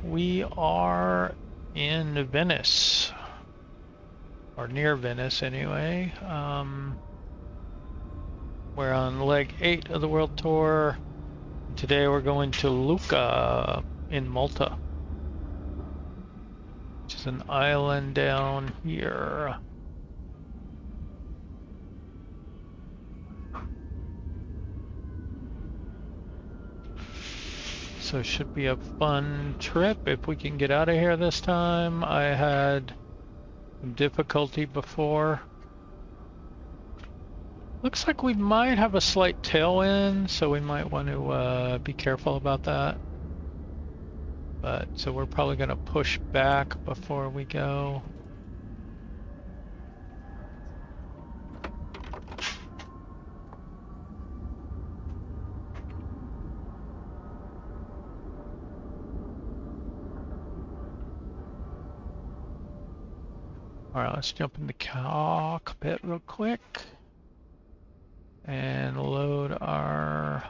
we are in Venice, or near Venice anyway. We're on leg 8 of the World Tour. Today we're going to Lucca in Malta, which is an island down here. So it should be a fun trip if we can get out of here this time. I had some difficulty before. Looks like we might have a slight tailwind, so we might want to be careful about that. But so we're probably going to push back before we go. All right, let's jump in the cockpit real quick and load our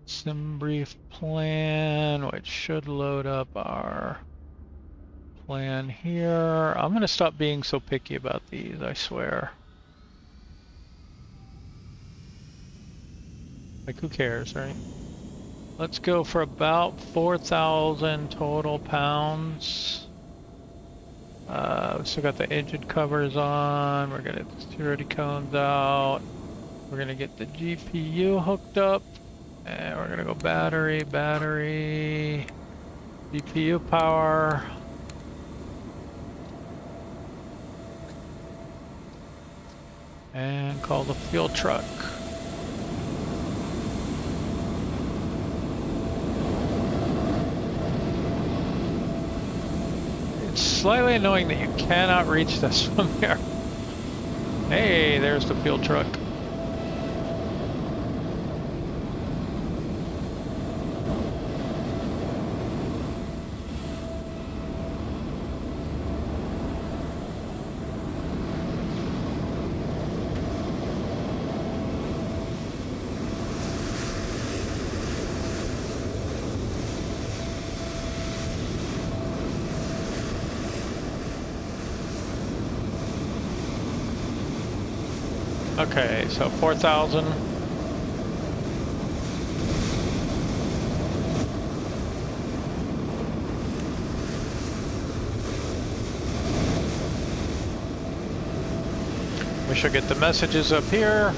sim brief plan, which should load up our plan here. I'm gonna stop being so picky about these, I swear. Like, who cares, right? Let's go for about 4,000 total pounds. We still got the engine covers on. We're gonna get the security cones out. We're gonna get the GPU hooked up. And we're gonna go battery, GPU power. And call the fuel truck. It's slightly annoying that you cannot reach this from here. Hey, there's the fuel truck. Okay, so 4,000. We should get the messages up here.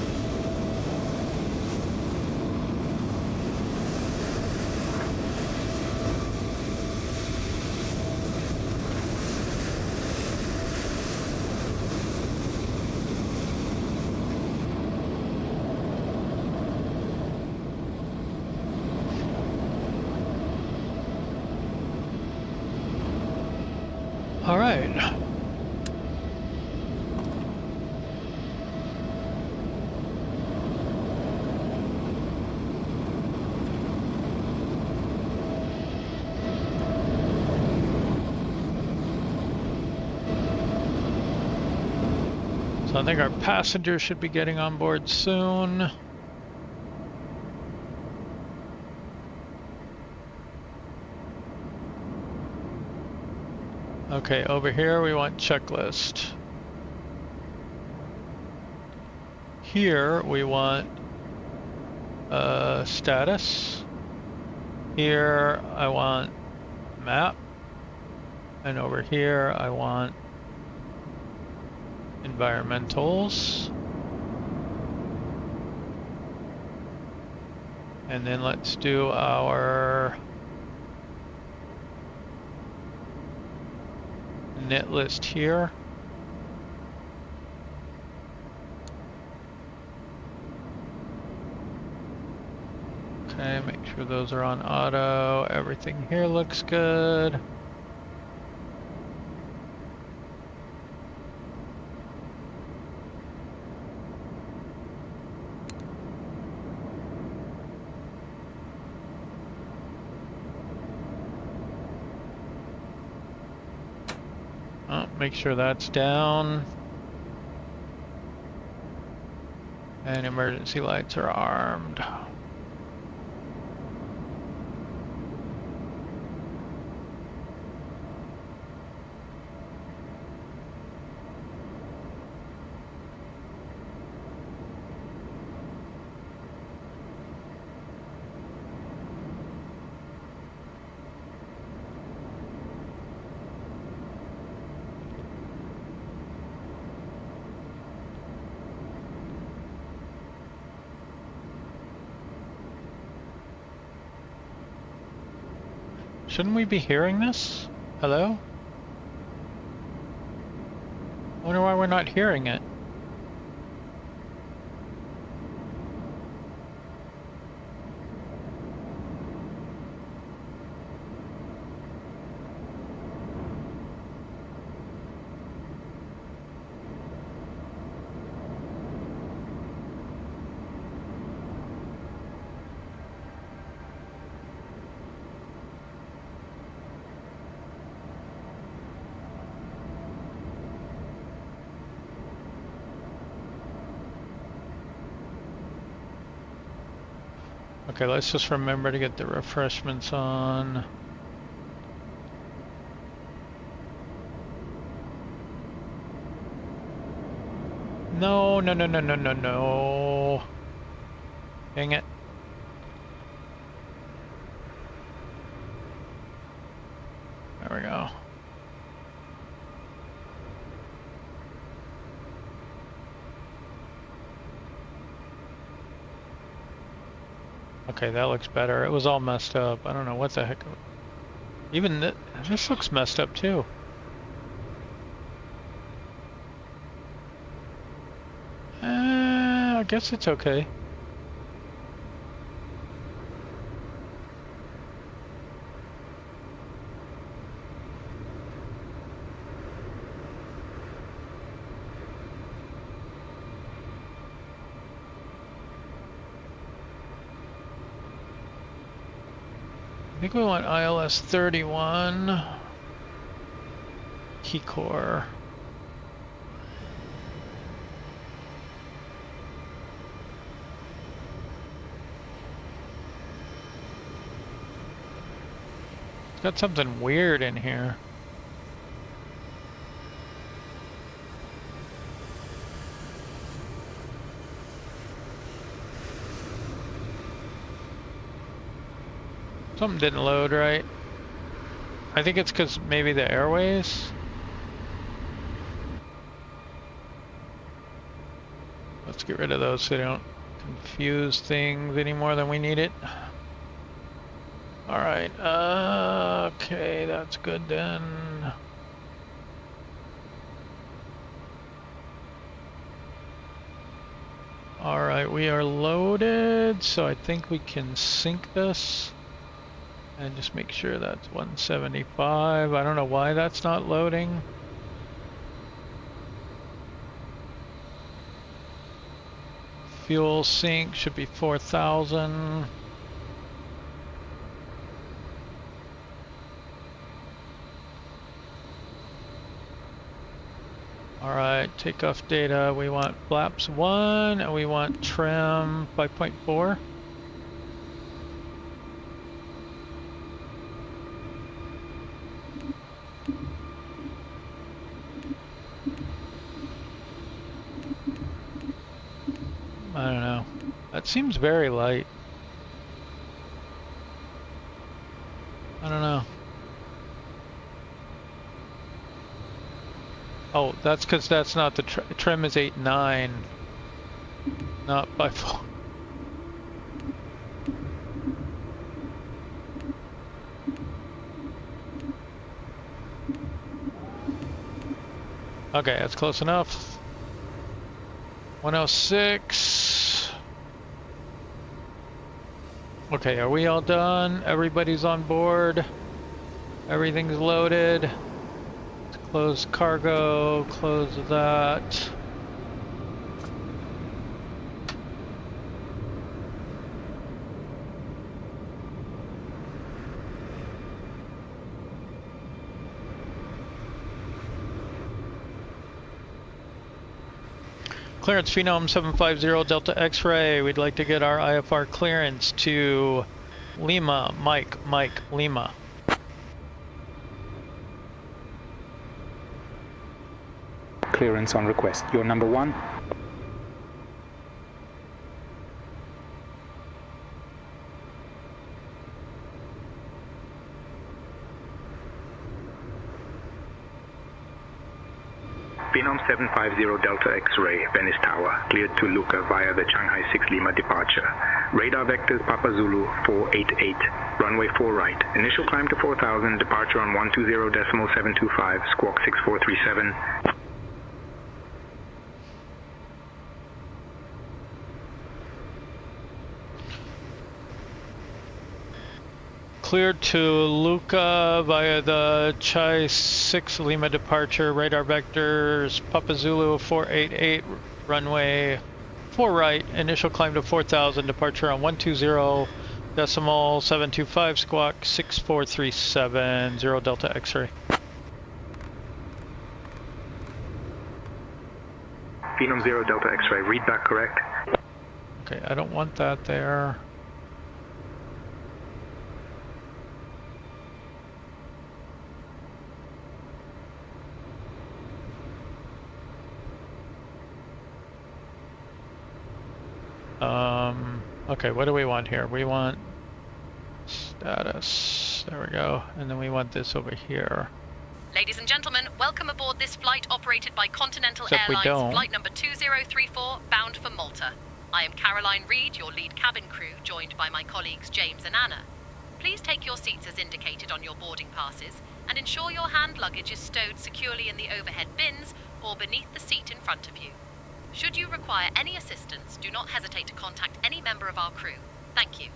All right. So I think our passengers should be getting on board soon. Okay, over here we want checklist. Here we want status. Here I want map. And over here I want environmentals. And then let's do our net list here. Okay, make sure those are on auto. Everything here looks good. Make sure that's down. And emergency lights are armed. Shouldn't we be hearing this? Hello? I wonder why we're not hearing it. Okay, let's just remember to get the refreshments on. No, no, no, no, no, no, no. Dang it. There we go. Okay, that looks better. It was all messed up. I don't know what the heck. Even this looks messed up too. I guess it's okay. I think we want ILS 31 key core. It's got something weird in here. Something didn't load right. I think it's because maybe the airways. Let's get rid of those so they don't confuse things any more than we need it. Alright, okay, that's good then. Alright, we are loaded, so I think we can sync this. And just make sure that's 175. I don't know why that's not loading. Fuel sync should be 4,000. Alright, takeoff data. We want flaps 1 and we want trim 5.4. I don't know. That seems very light. I don't know. Oh, that's because that's not the trim is 8.9, not 5.4. Okay, that's close enough. 106. Okay, are we all done? Everybody's on board. Everything's loaded. Let's close cargo, close that. Clearance Phenom 750 Delta X-ray. We'd like to get our IFR clearance to Lima, Mike, Lima. Clearance on request. You're number 1. Phenom 750 Delta X-ray, Venice Tower, cleared to Lucca via the Shanghai 6 Lima departure. Radar vectors Papa Zulu 488, runway 4 right. Initial climb to 4,000, departure on 120.725, squawk 6437. Cleared to Lucca via the Chai 6 Lima departure, radar vectors, Papa Zulu 488, runway 4 right, initial climb to 4,000, departure on 120.725, squawk 6437, 0 Delta X-ray. Phenom 0 Delta X-ray, read back correct. Okay, I don't want that there. Okay, what do we want here? We want status, there we go, and then we want this over here. Ladies and gentlemen, welcome aboard this flight operated by Continental Except Airlines, flight number 2034, bound for Malta. I am Caroline Reed, your lead cabin crew, joined by my colleagues James and Anna. Please take your seats as indicated on your boarding passes, and ensure your hand luggage is stowed securely in the overhead bins or beneath the seat in front of you. Should you require any assistance, do not hesitate to contact any member of our crew. Thank you.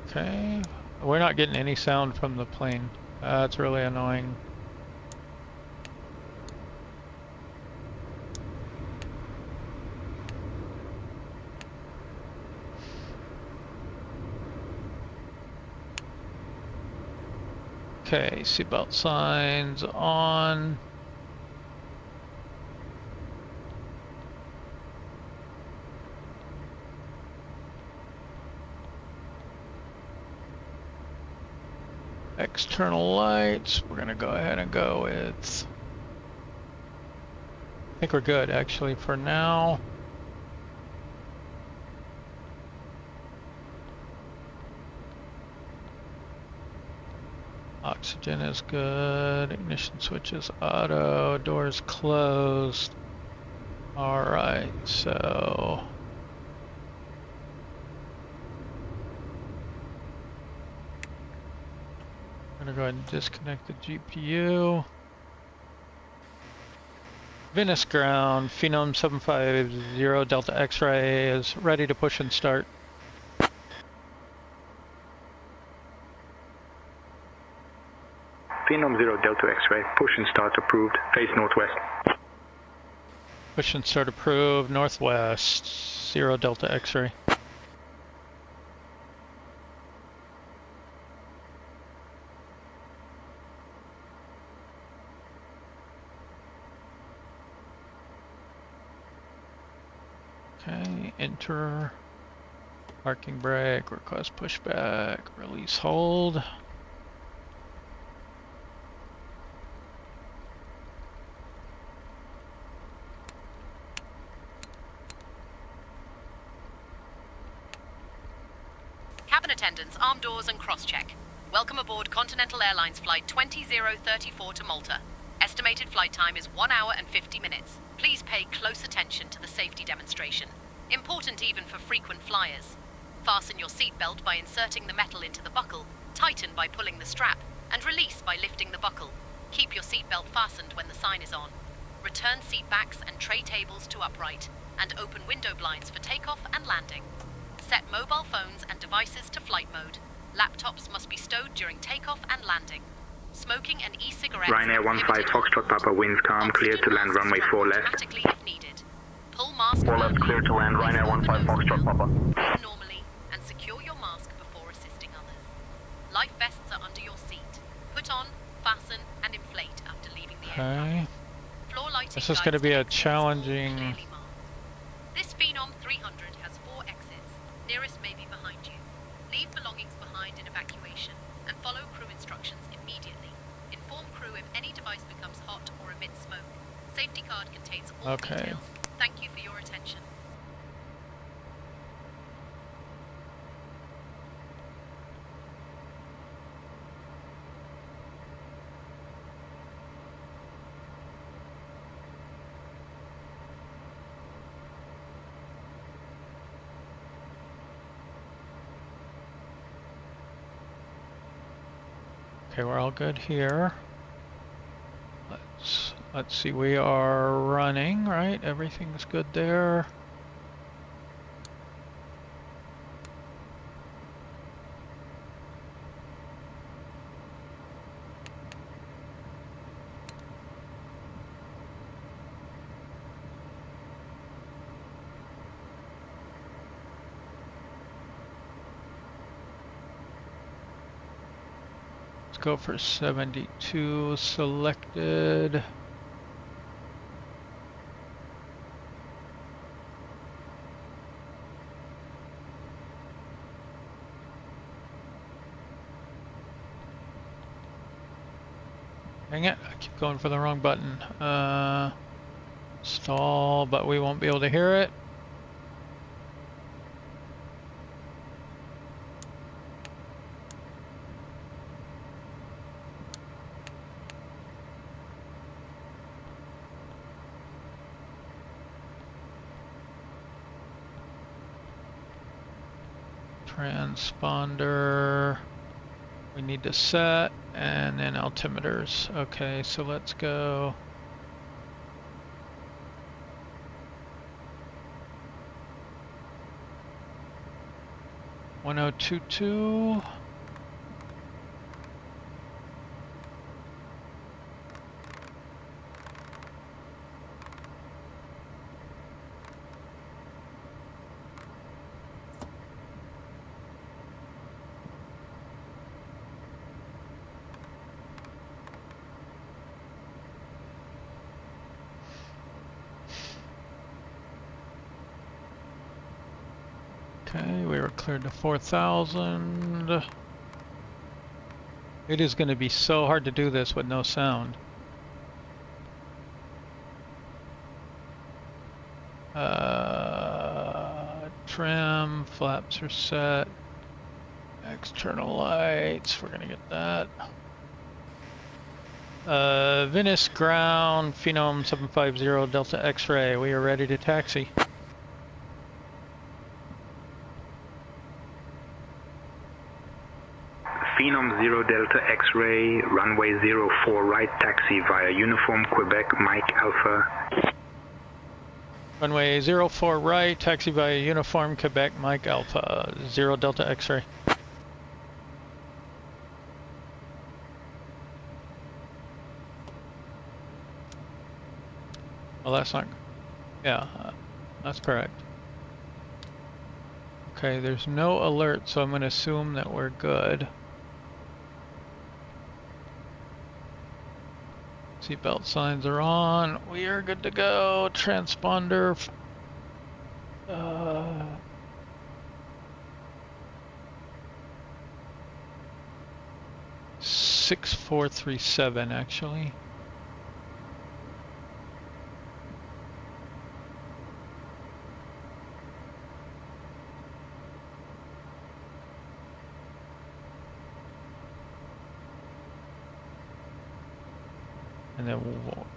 Okay, we're not getting any sound from the plane. That's really annoying. Okay, seatbelt signs on. External lights, we're gonna go ahead and go with, I think we're good actually for now. Oxygen is good, ignition switch is auto, doors closed. Alright, so I'm gonna go ahead and disconnect the GPU. Venice ground, Phenom 750 Delta X-ray is ready to push and start. Phenom 0 Delta X-ray, push and start approved, face northwest. Push and start approved, northwest, 0 Delta X-ray. Okay, enter, parking brake, request pushback, release hold. Cabin attendants, arm doors and cross-check. Welcome aboard Continental Airlines Flight 20034 to Malta. Estimated flight time is 1 hour and 50 minutes. Please pay close attention to the safety demonstration. Important even for frequent flyers. Fasten your seatbelt by inserting the metal into the buckle, tighten by pulling the strap, and release by lifting the buckle. Keep your seatbelt fastened when the sign is on. Return seat backs and tray tables to upright, and open window blinds for takeoff and landing. Set mobile phones and devices to flight mode. Laptops must be stowed during takeoff and landing. Smoking and e-cigarettes. Ryanair 15 Foxtrot Papa, winds calm, cleared to land runway 4 left. Automatically if needed. Pull mask 4 left, clear to land, Ryanair 15 Foxtrot Papa. Breathe normally and secure your mask before assisting others. Life vests are under your seat. Put on, fasten, and inflate after leaving the aircraft. Floor lighting. This is going to be a challenging. This Phenom 300 has 4 exits. Nearest may be behind you. Leave belongings behind in evacuation and follow crew instructions immediately. Inform crew if any device becomes hot or emits smoke. Safety card contains all details. Thank you for your attention. Okay, we're all good here. Let's see, we are running, right? Everything's good there. Let's go for 72 selected. Dang it, I keep going for the wrong button. Stall, but we won't be able to hear it. Transponder. We need to set, and then altimeters. Okay, so let's go. "1022. Okay, we were cleared to 4,000. It is going to be so hard to do this with no sound. Trim, flaps are set. External lights, we're going to get that. Venice ground, Phenom 750 Delta X-ray, we are ready to taxi. Phenom 0 Delta X-ray, runway 04 right, taxi via Uniform Quebec Mike Alpha. Runway 04 right, taxi via Uniform Quebec Mike Alpha, 0 Delta X-ray. Well, that's not, yeah, that's correct. Okay, there's no alert, so I'm going to assume that we're good. Seatbelt signs are on. We are good to go. Transponder. 6437 actually.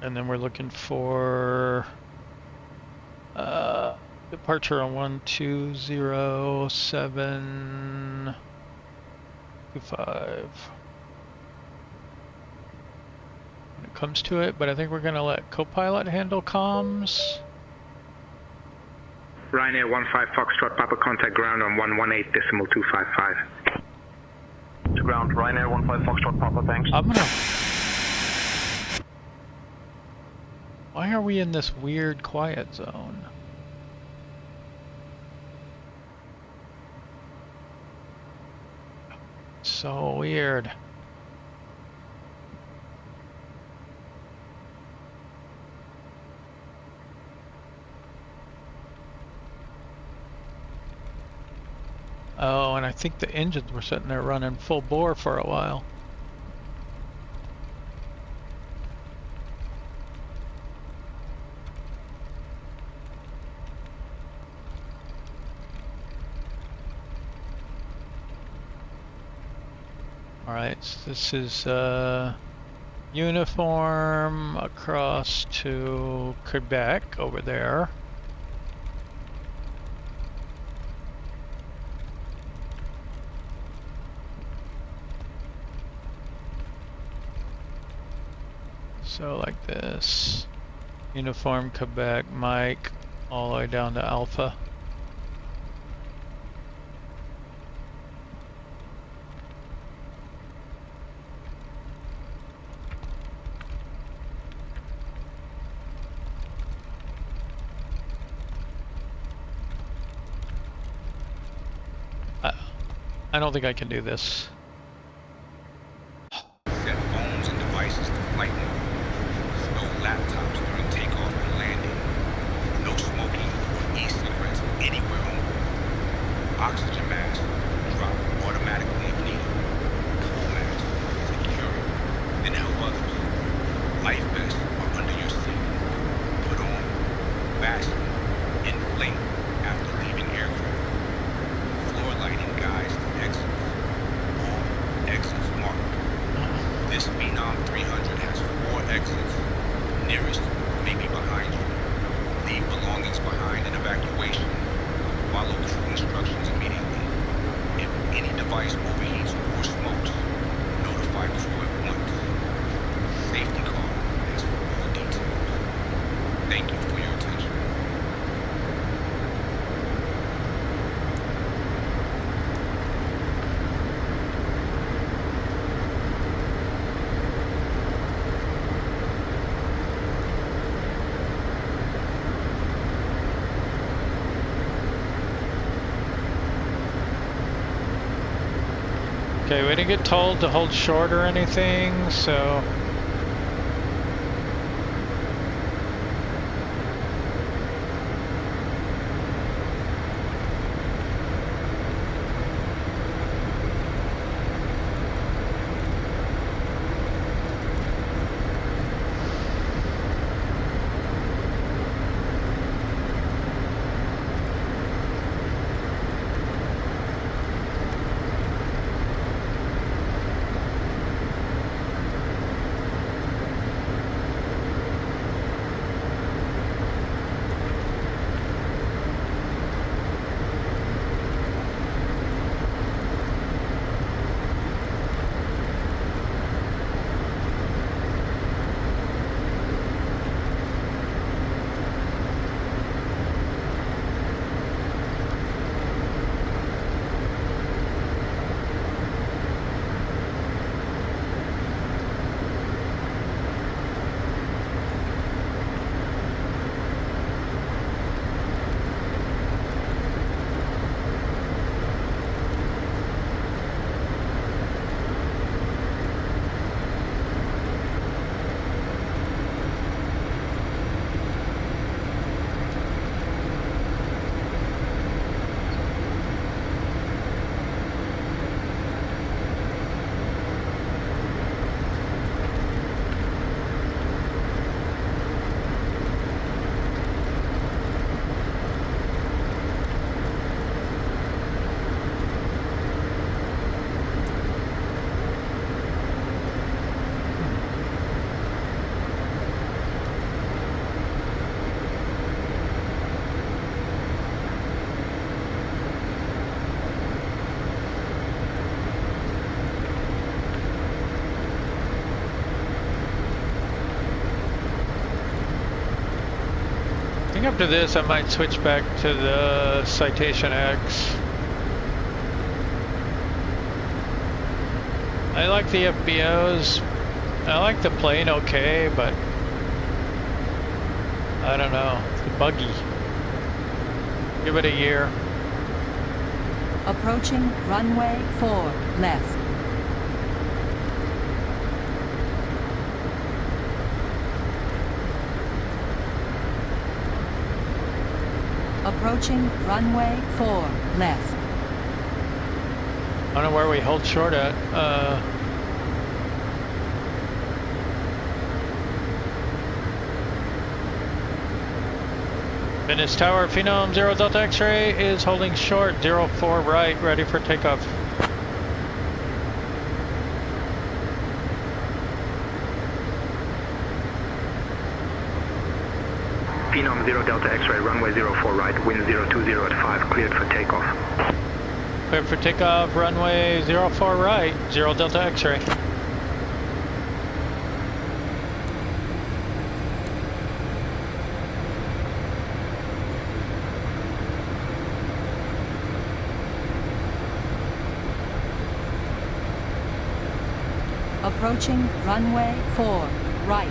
And then we're looking for departure on 120725 when it comes to it, but I think we're going to let Copilot handle comms. Ryanair 15 Foxtrot, Papa contact ground on 118.255. To ground, Ryanair 15 Foxtrot, Papa, thanks. I'm gonna... Why are we in this weird quiet zone? So weird. Oh, and I think the engines were sitting there running full bore for a while. Alright, so this is Uniform across to Quebec over there. So like this. Uniform Quebec, Mike, all the way down to Alpha. I don't think I can do this. Set phones and devices to flight mode. No laptops during takeoff and landing. No smoking or e-cigarettes anywhere on board. Oxygen mask, drop automatically if needed. Cool mask, secure it, then help others. Life vests are under your seat. Put on, fasten, inflate after leaving aircraft. Floor lighting guides to exits. All exits marked. This Phenom 300 has 4 exits. Nearest may be behind you. Leave belongings behind in evacuation. Follow crew instructions immediately. If any device overheats or smokes, notify crew at once. Safety card has full details. Thank you for your attention. Okay, we didn't get told to hold short or anything, so... I think after this I might switch back to the Citation X. I like the FBOs. I like the plane okay, but I don't know, it's buggy. Give it a year. Approaching runway 4 left. Approaching runway 4 left. I don't know where we hold short at. Venice Tower, Phenom 0 Delta X-ray is holding short, 04 right, ready for takeoff. Phenom 0 Delta X-ray, runway 04 right, wind 020 at 5, cleared for takeoff. Cleared for takeoff, runway 04 right, 0 Delta X-ray. Approaching runway 4, right.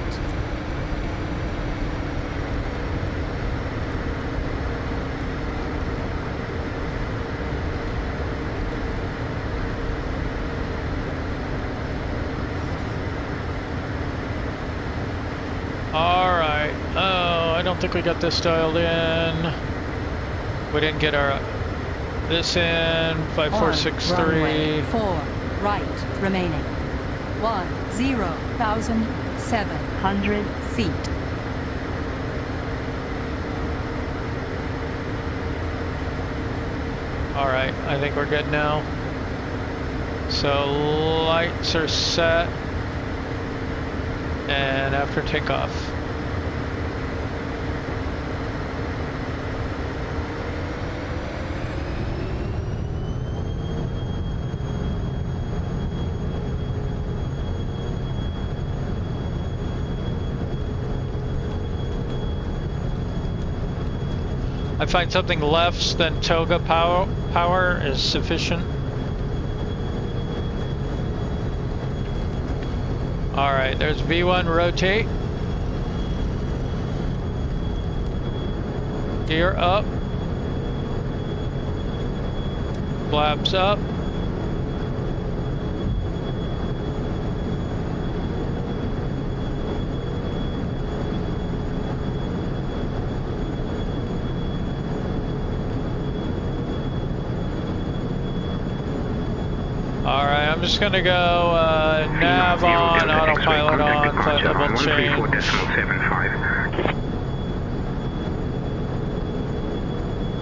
Alright. Oh, I don't think we got this dialed in. We didn't get our this in. 5463. Runway 4, right, remaining. 10,700 feet. Alright, I think we're good now. So lights are set. And after takeoff. I find something less than toga power is sufficient. Alright, there's V1 rotate. Gear up. Flaps up. Alright, I'm just gonna go nav on, autopilot on, flight level change.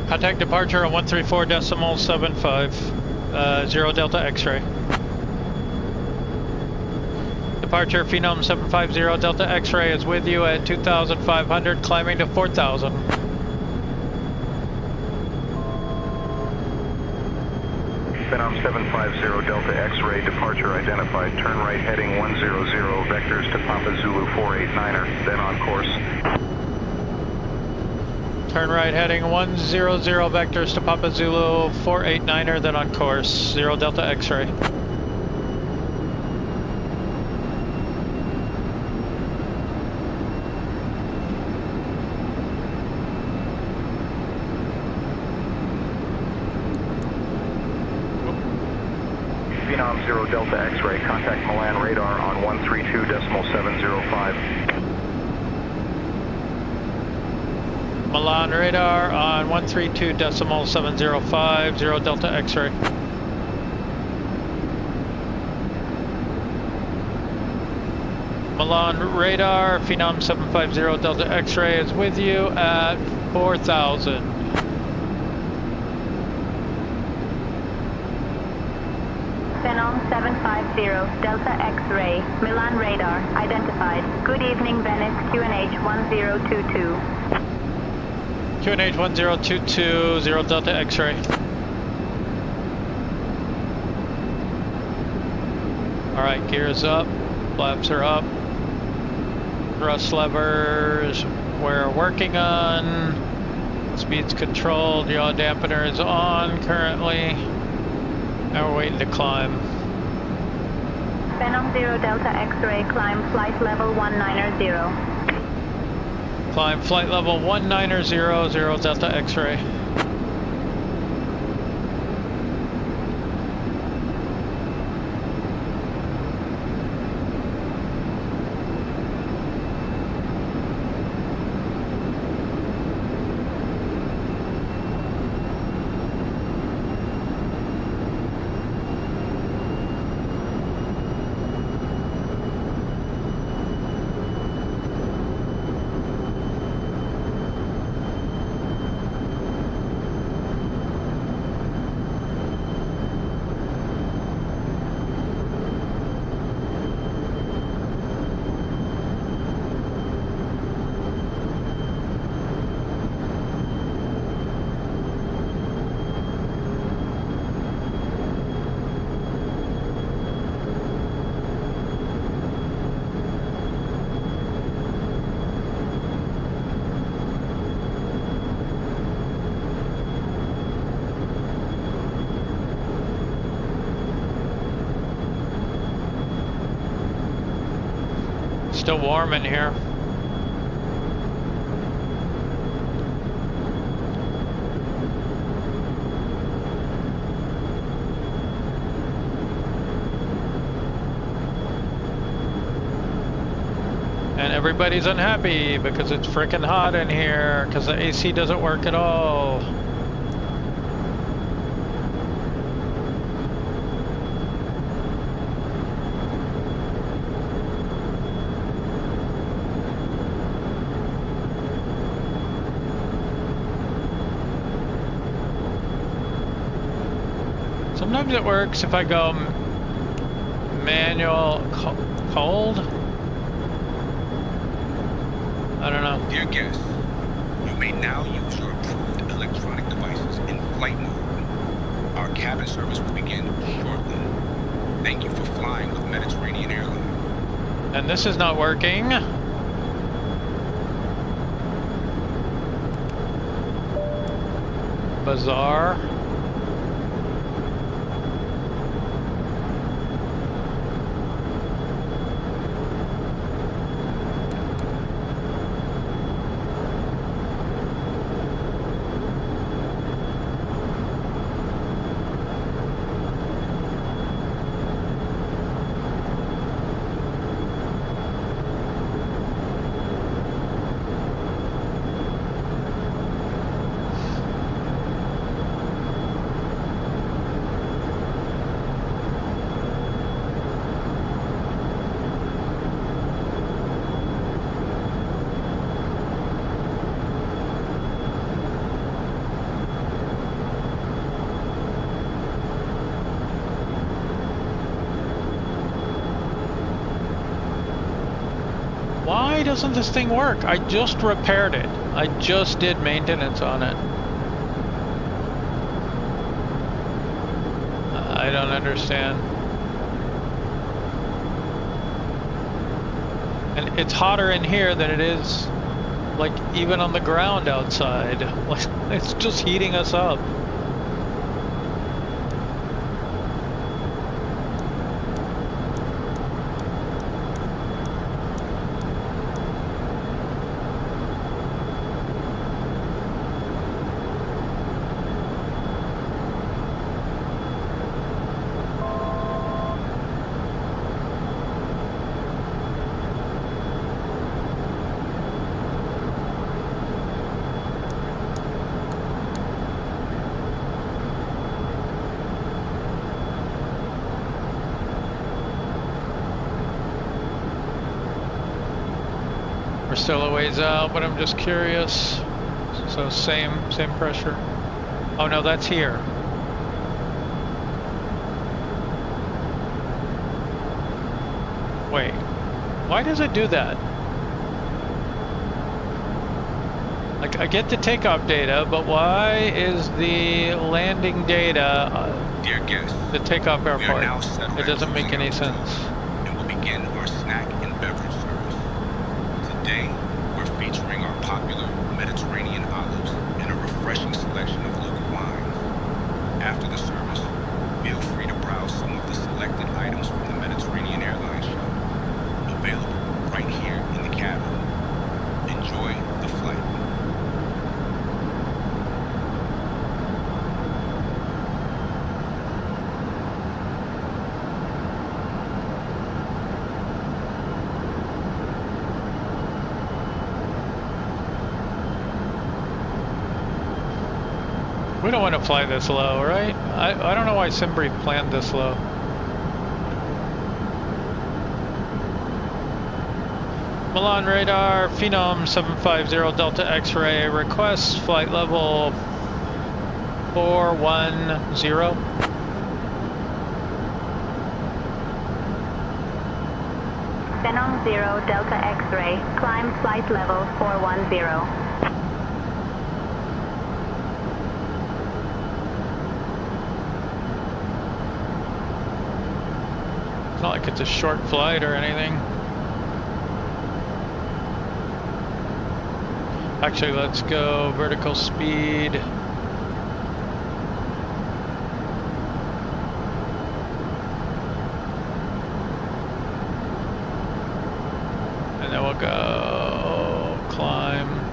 Contact departure on 134.75, 0 Delta X-ray. Departure Phenom 750 Delta X-ray is with you at 2,500, climbing to 4,000. Phenom 750 Delta X-ray, departure identified, turn right heading 100, vectors to Papa Zulu 489er, then on course. Turn right heading 100, vectors to Papa Zulu 489er, then on course, 0 Delta X-ray. Phenom 0 Delta X-ray, contact Milan radar on 132.705. Milan radar on 132.705, 0 Delta X-ray. Milan radar, Phenom 750 Delta X-ray is with you at 4,000. Phenom 750 Delta X-ray, Milan radar, identified. Good evening, Venice, QNH 1022. QNH 1022, 0 Delta X-ray. Alright, gears up, flaps are up. Thrust levers we're working on. Speed's controlled, yaw dampener is on currently. Now we're waiting to climb. Phenom 0 Delta X-ray, climb flight level 190. Climb flight level 190, 0 Delta X-ray. Still warm in here. And everybody's unhappy because it's freaking hot in here because the AC doesn't work at all. Sometimes it works if I go manual cold. I don't know. Dear guests, you may now use your approved electronic devices in flight mode. Our cabin service will begin shortly. Thank you for flying with Mediterranean Airlines. And this is not working. Bizarre. Why doesn't this thing work? I just repaired it. I just did maintenance on it. I don't understand. And it's hotter in here than it is, like, even on the ground outside. Like, it's just heating us up. We're still a ways out, but I'm just curious. So same pressure. Oh no, that's here. Wait, why does it do that? Like, I get the takeoff data, but why is the landing data Dear guests, the takeoff we are airport? now settled It at doesn't make cruising any altitude, sense. and we'll begin our snack and beverage service. Today, we're featuring our popular Mediterranean olives and a refreshing selection of local wines. After the service, feel free to browse some of the selected items from the Mediterranean Airlines show, available right here in the cabin. Enjoy the flight. We don't want to fly this low, right? I don't know why Simbri planned this low. Milan radar, Phenom 750 Delta X-ray, request flight level 410. Phenom 0 Delta X-ray, climb flight level 410. It's not like it's a short flight or anything. Actually, let's go vertical speed. go climb.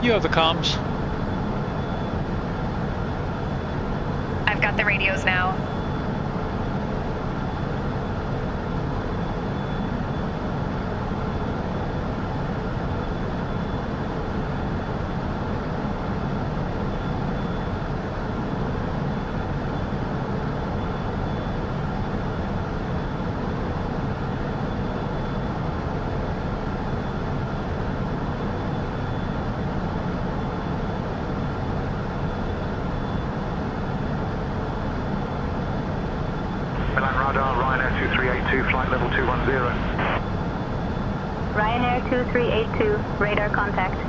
You have the comms. I've got the radios now. Flight level 210. Ryanair 2382, radar contact.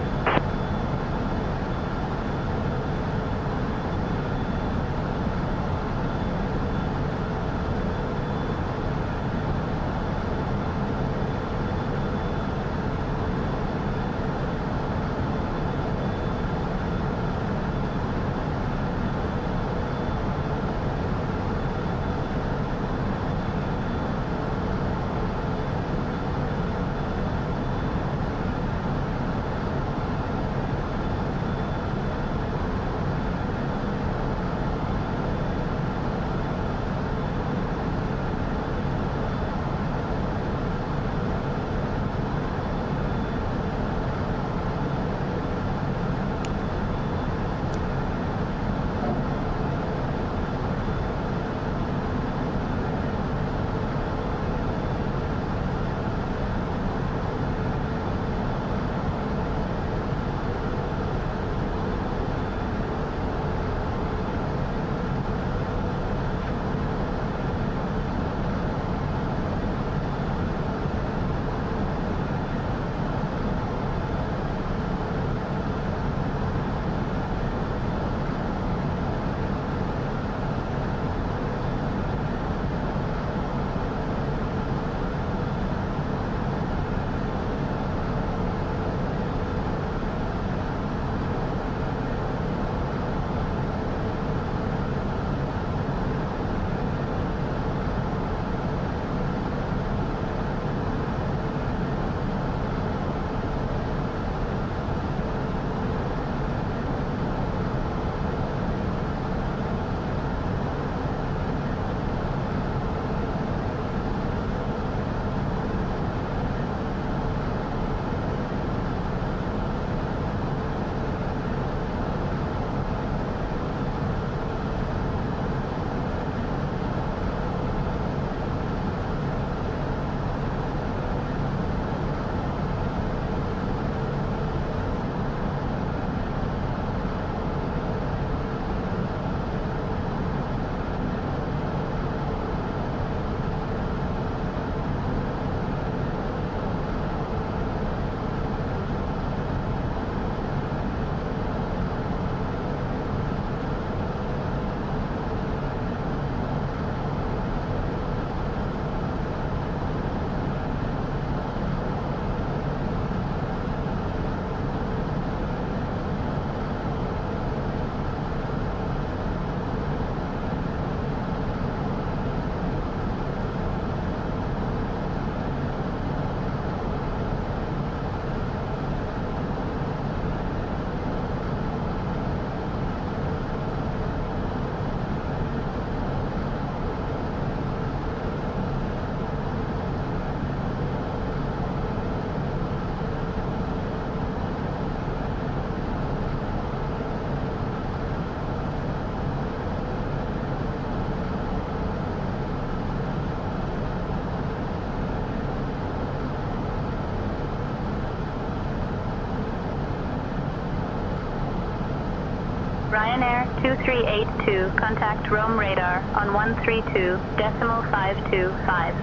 Ryanair 2382, contact Rome radar on 132.525.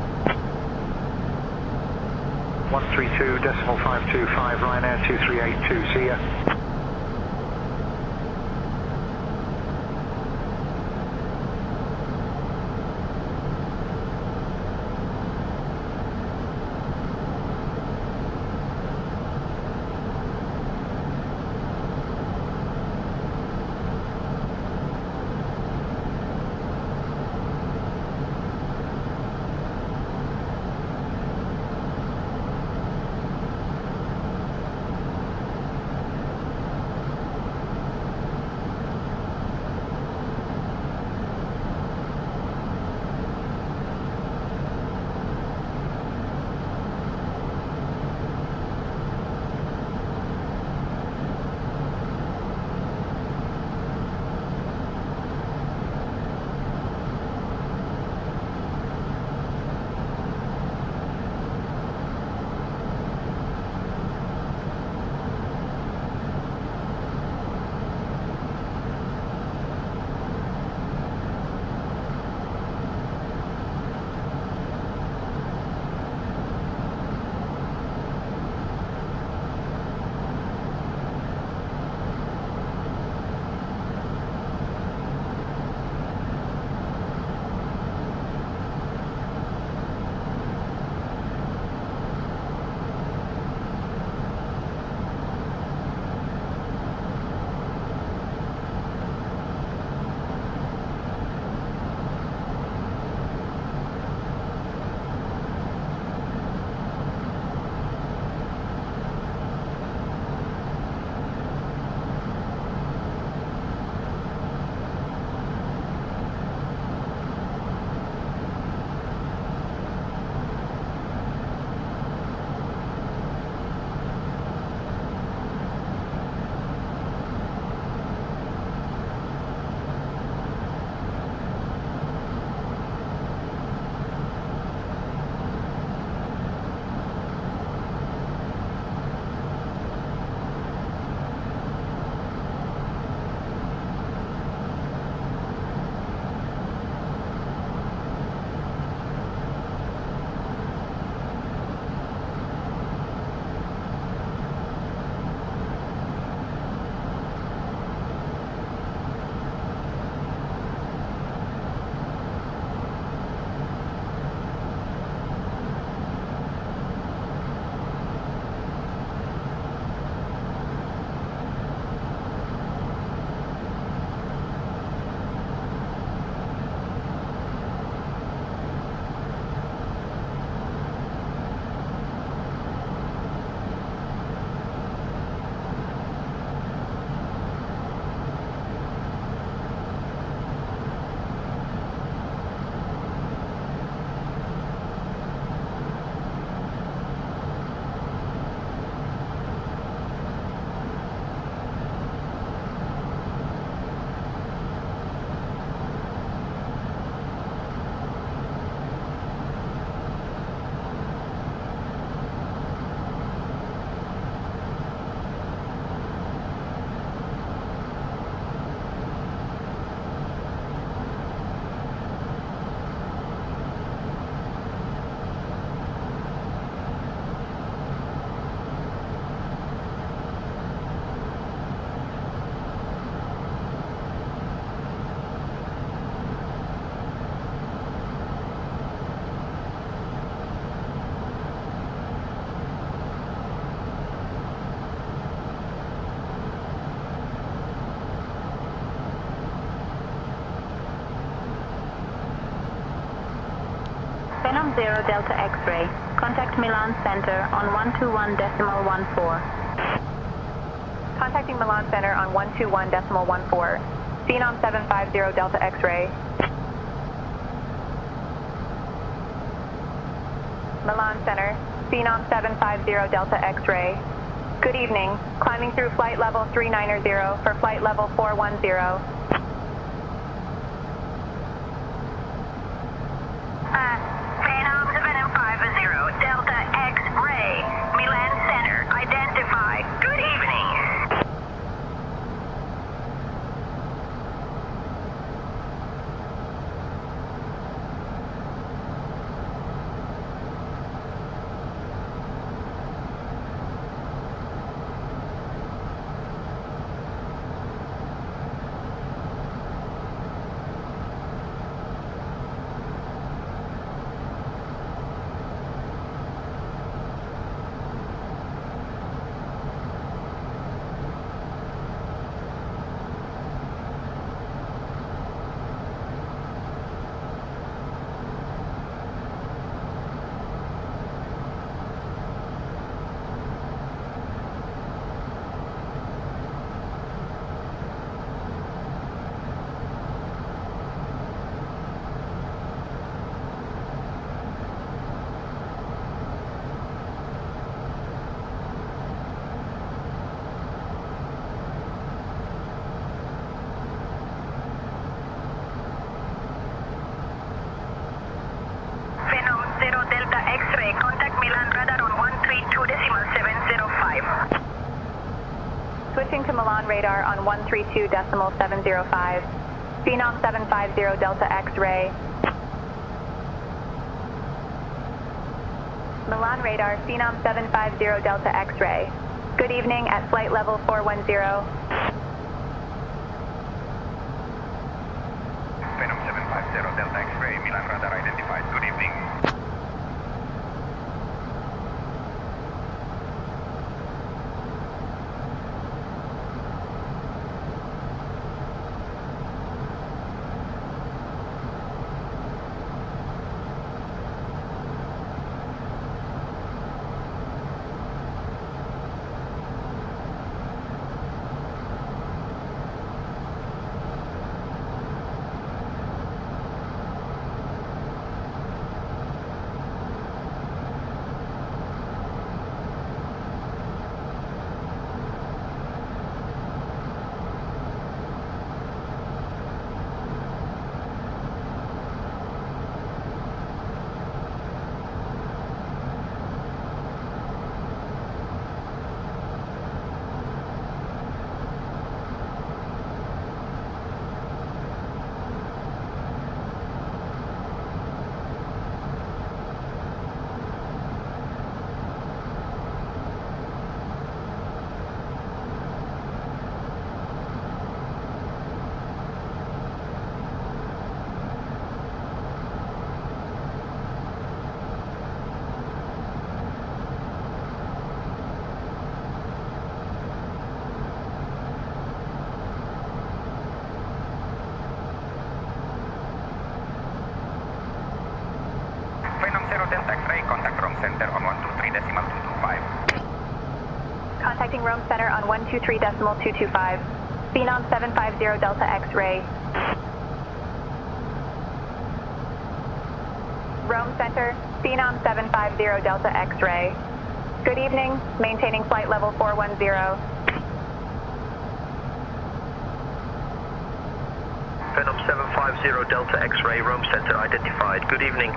132.525, Ryanair 2382, see ya. Phenom 0 Delta X-ray. Contact Milan Center on 121.14. Contacting Milan Center on 121.14. Phenom 750 Delta X-ray. Milan Center, Phenom 750 Delta X-ray. Good evening. Climbing through flight level 390 for flight level 410. Phenom 750 Delta X-ray. Milan Center, identified. Good evening. Switching to Milan radar on 132.705. Phenom 750 Delta X-ray. Milan radar, Phenom 750 Delta X-ray. Good evening at flight level 410. Phenom 750 Delta X-ray, Milan radar identified. Good evening. Delta X-ray, contact Rome Center on 123.225. Contacting Rome Center on 123.225. Phenom 750 Delta X-ray. Rome Center, Phenom 750 Delta X-ray. Good evening, maintaining flight level 410. Phenom 750 Delta X-ray, Rome Center identified. Good evening.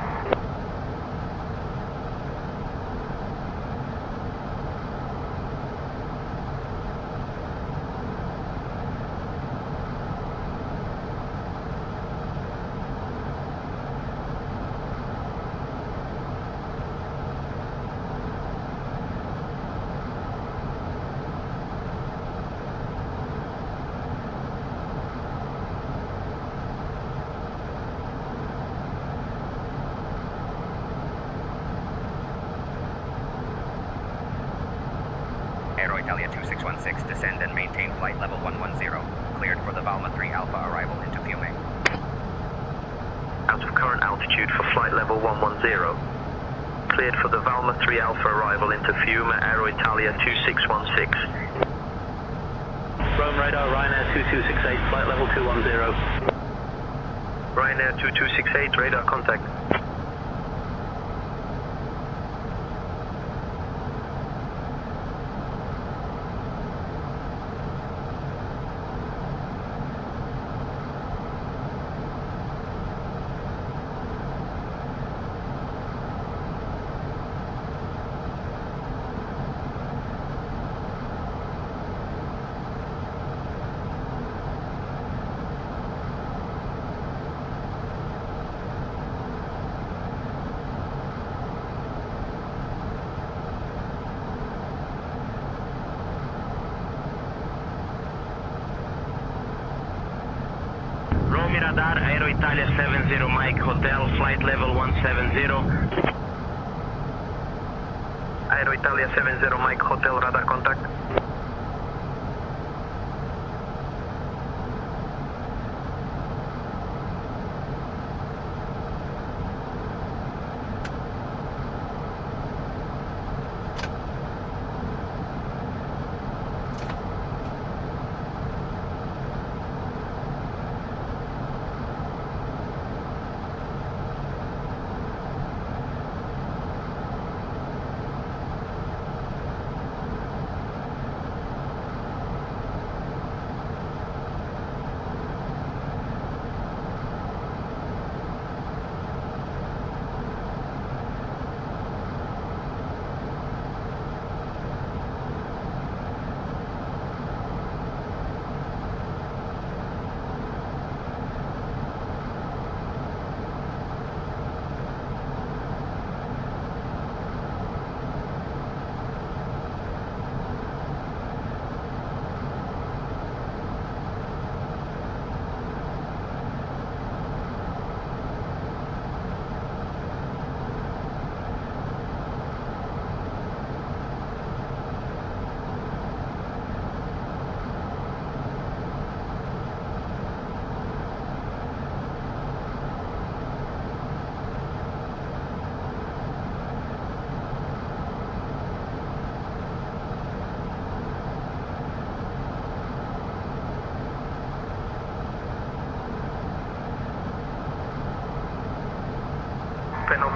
Aero Italia 2616, descend and maintain flight level 110. Cleared for the Valma 3 Alpha arrival into Fiume. Out of current altitude for flight level 110. Cleared for the Valma 3 Alpha arrival into Fiume, Aero Italia 2616. Rome radar, Ryanair 2268, flight level 210. Ryanair 2268, radar contact. Radar, Aero Italia 70 Mike Hotel, flight level 170. Aero Italia 70 Mike Hotel, radar contact.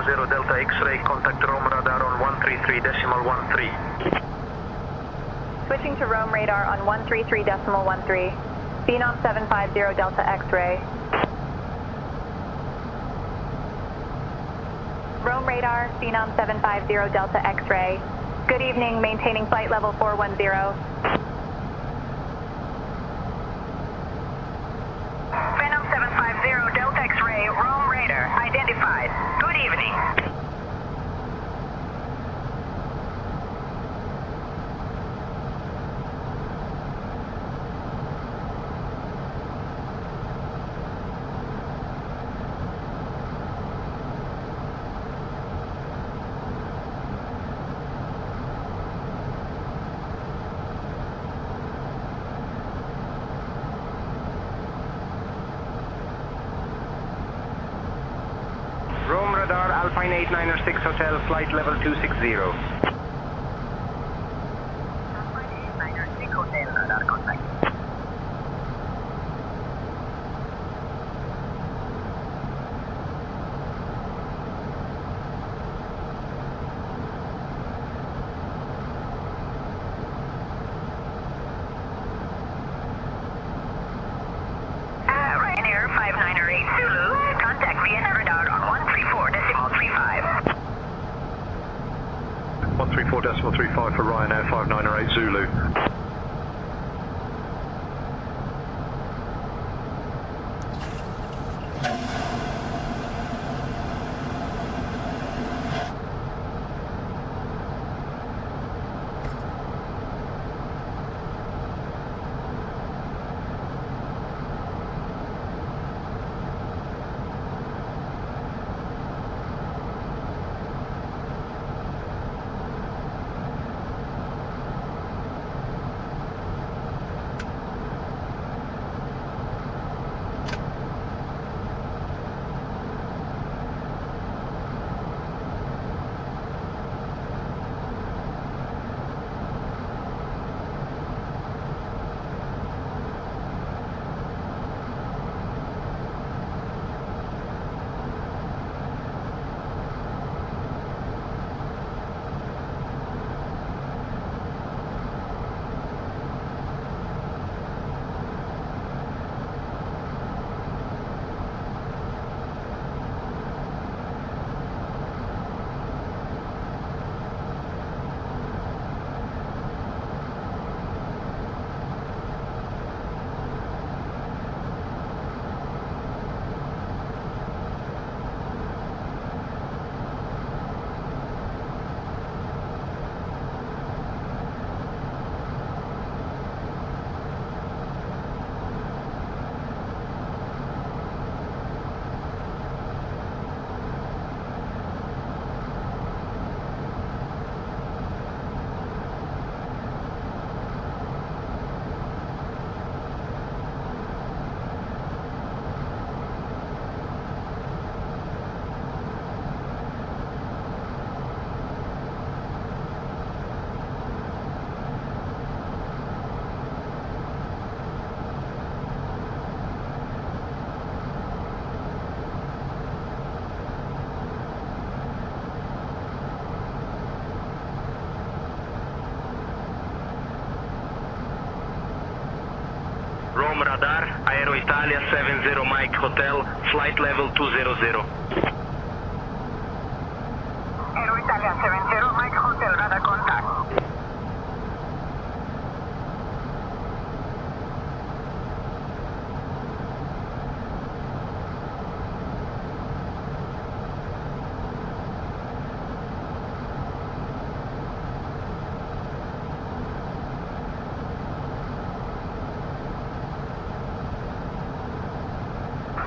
750 Delta X-ray, contact Rome radar on 133.13. Switching to Rome radar on 133.13. Phenom 750 Delta X-ray. Rome radar, Phenom 750 Delta X-ray. Good evening, maintaining flight level 410. Phenom 750 Delta X-ray, Rome radar, identified. Good evening. Rome radar, Alpine 896 Hotel, flight level 260. Alpine 896 Hotel, radar contact. Ryanair 598 Zulu, contact Vienna radar on 134.35. 134.35 for Ryanair 598 Zulu. Rome radar, Aero Italia 70 Mike Hotel, flight level 200. Aero Italia 70 Mike Hotel, radar contact.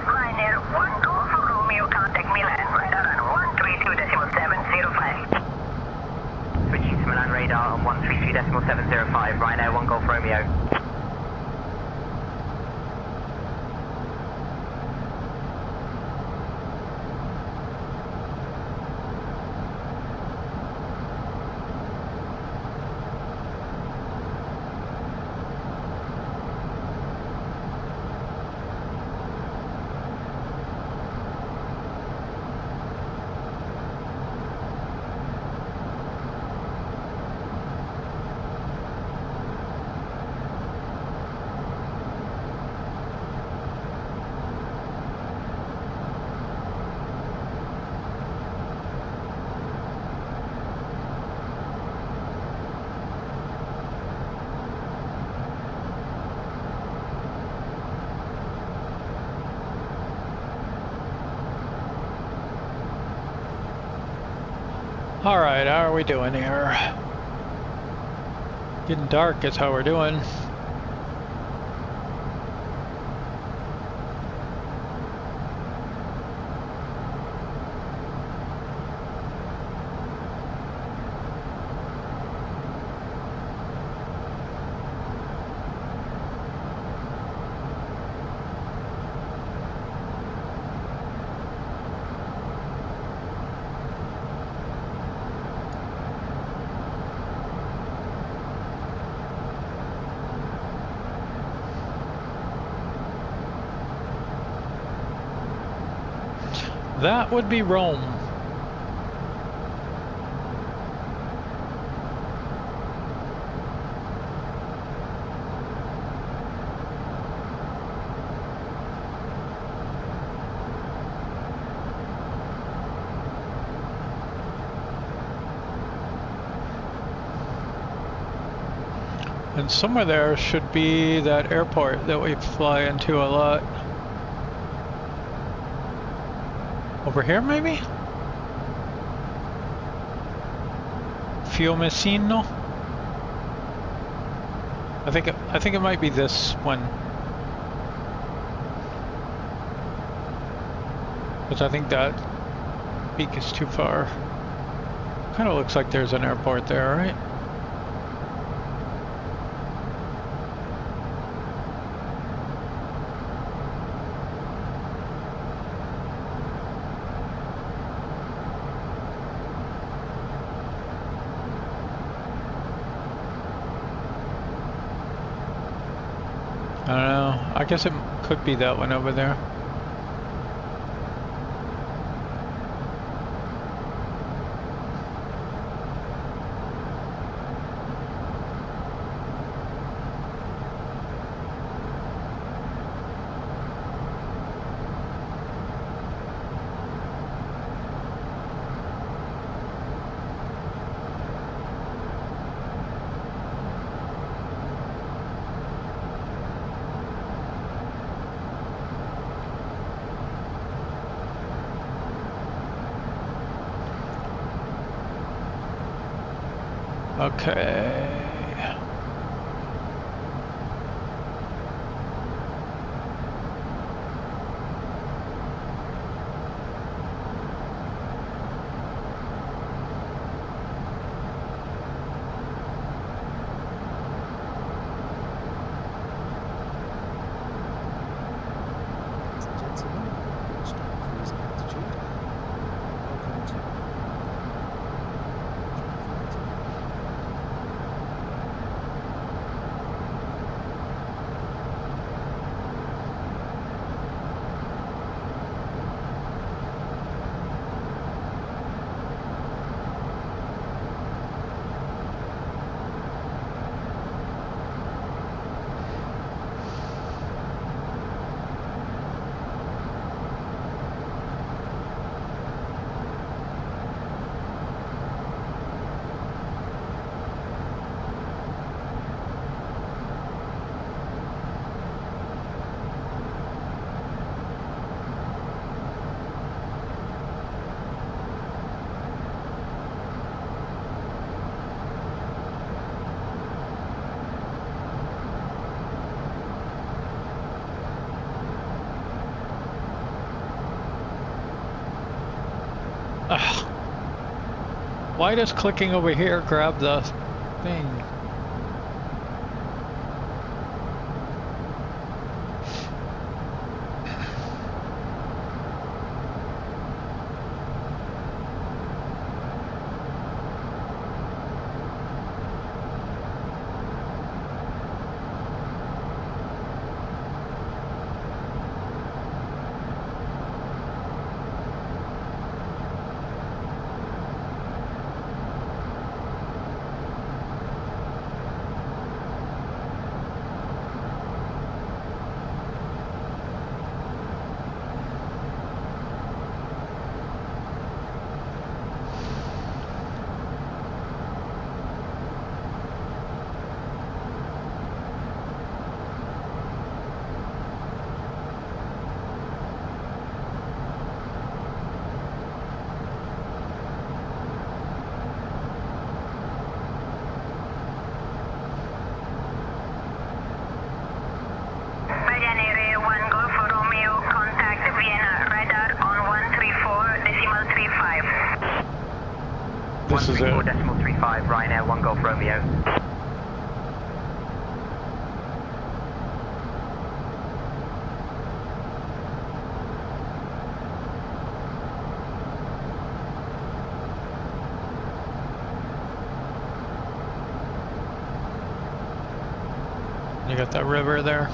Ryanair 1 Golf Romeo, contact Milan, radar on 132.705. Switching to Milan radar on 133.705, Ryanair 1 Golf Romeo. Alright, how are we doing here? Getting dark is how we're doing. That would be Rome. And somewhere there should be that airport that we fly into a lot. Over here, maybe? Fiumicino? I think it might be this one. Because I think that peak is too far. Kind of looks like there's an airport there, right? I don't know. I guess it could be that one over there. Okay. Why does clicking over here grab the thing? This is it. 134.35, Ryanair 1 Golf Romeo. You got that river there.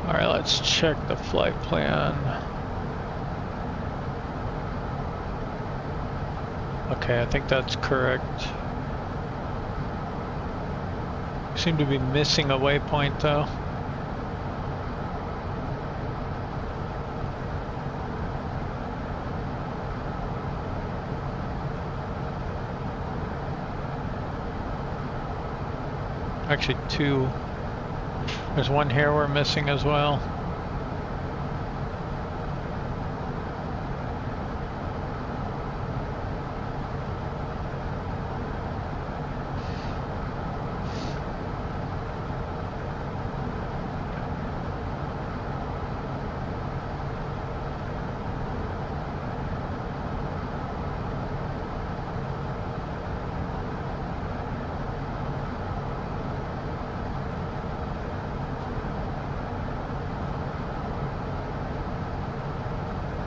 Alright, let's check the flight plan. Okay, I think that's correct. Seem to be missing a waypoint though. Actually, two. There's one here we're missing as well.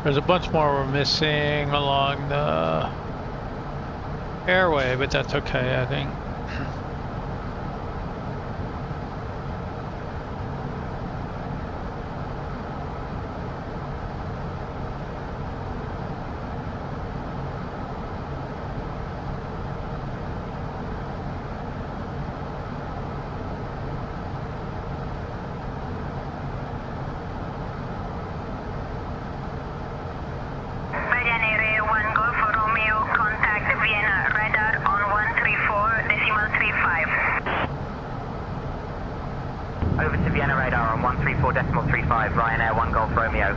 There's a bunch more we're missing along the airway, but that's okay, I think. Over to Vienna radar on 134.35, Ryanair 1 Golf Romeo.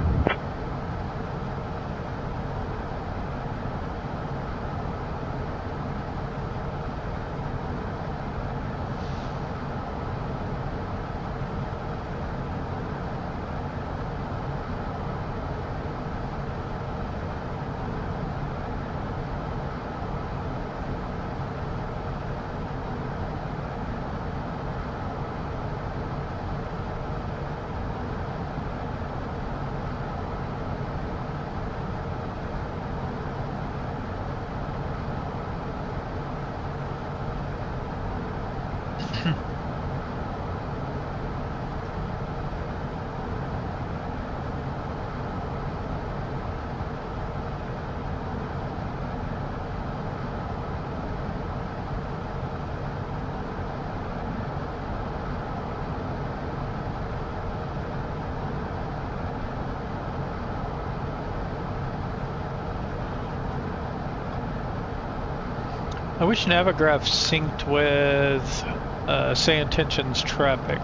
I wish Navigraph synced with say intentions traffic.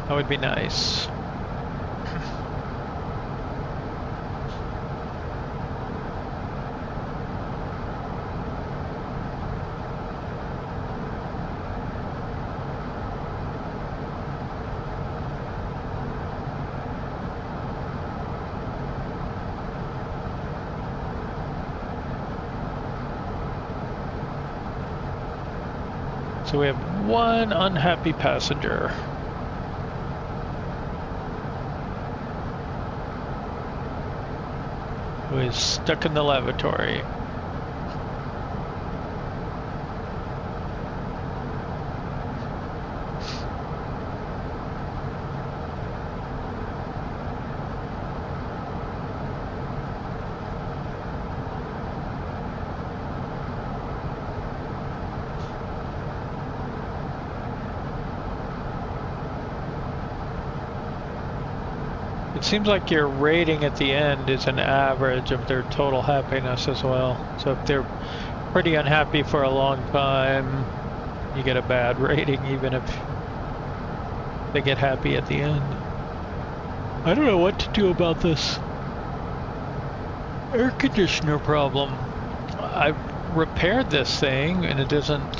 That would be nice. So we have one unhappy passenger. Who is stuck in the lavatory. It seems like your rating at the end is an average of their total happiness as well. So if they're pretty unhappy for a long time, you get a bad rating even if they get happy at the end. I don't know what to do about this air conditioner problem. I've repaired this thing and it doesn't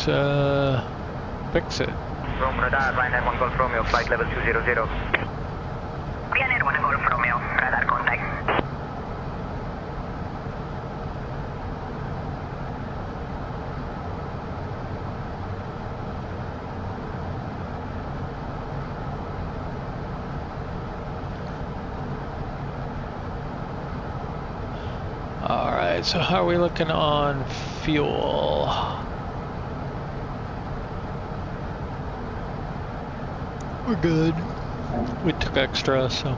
fix it. Rome radar, Ryanair 1 Golf Romeo, flight level 200. Ryanair 1 Golf Romeo, radar contact. Alright, so how are we looking on fuel? We're good. We took extra, so.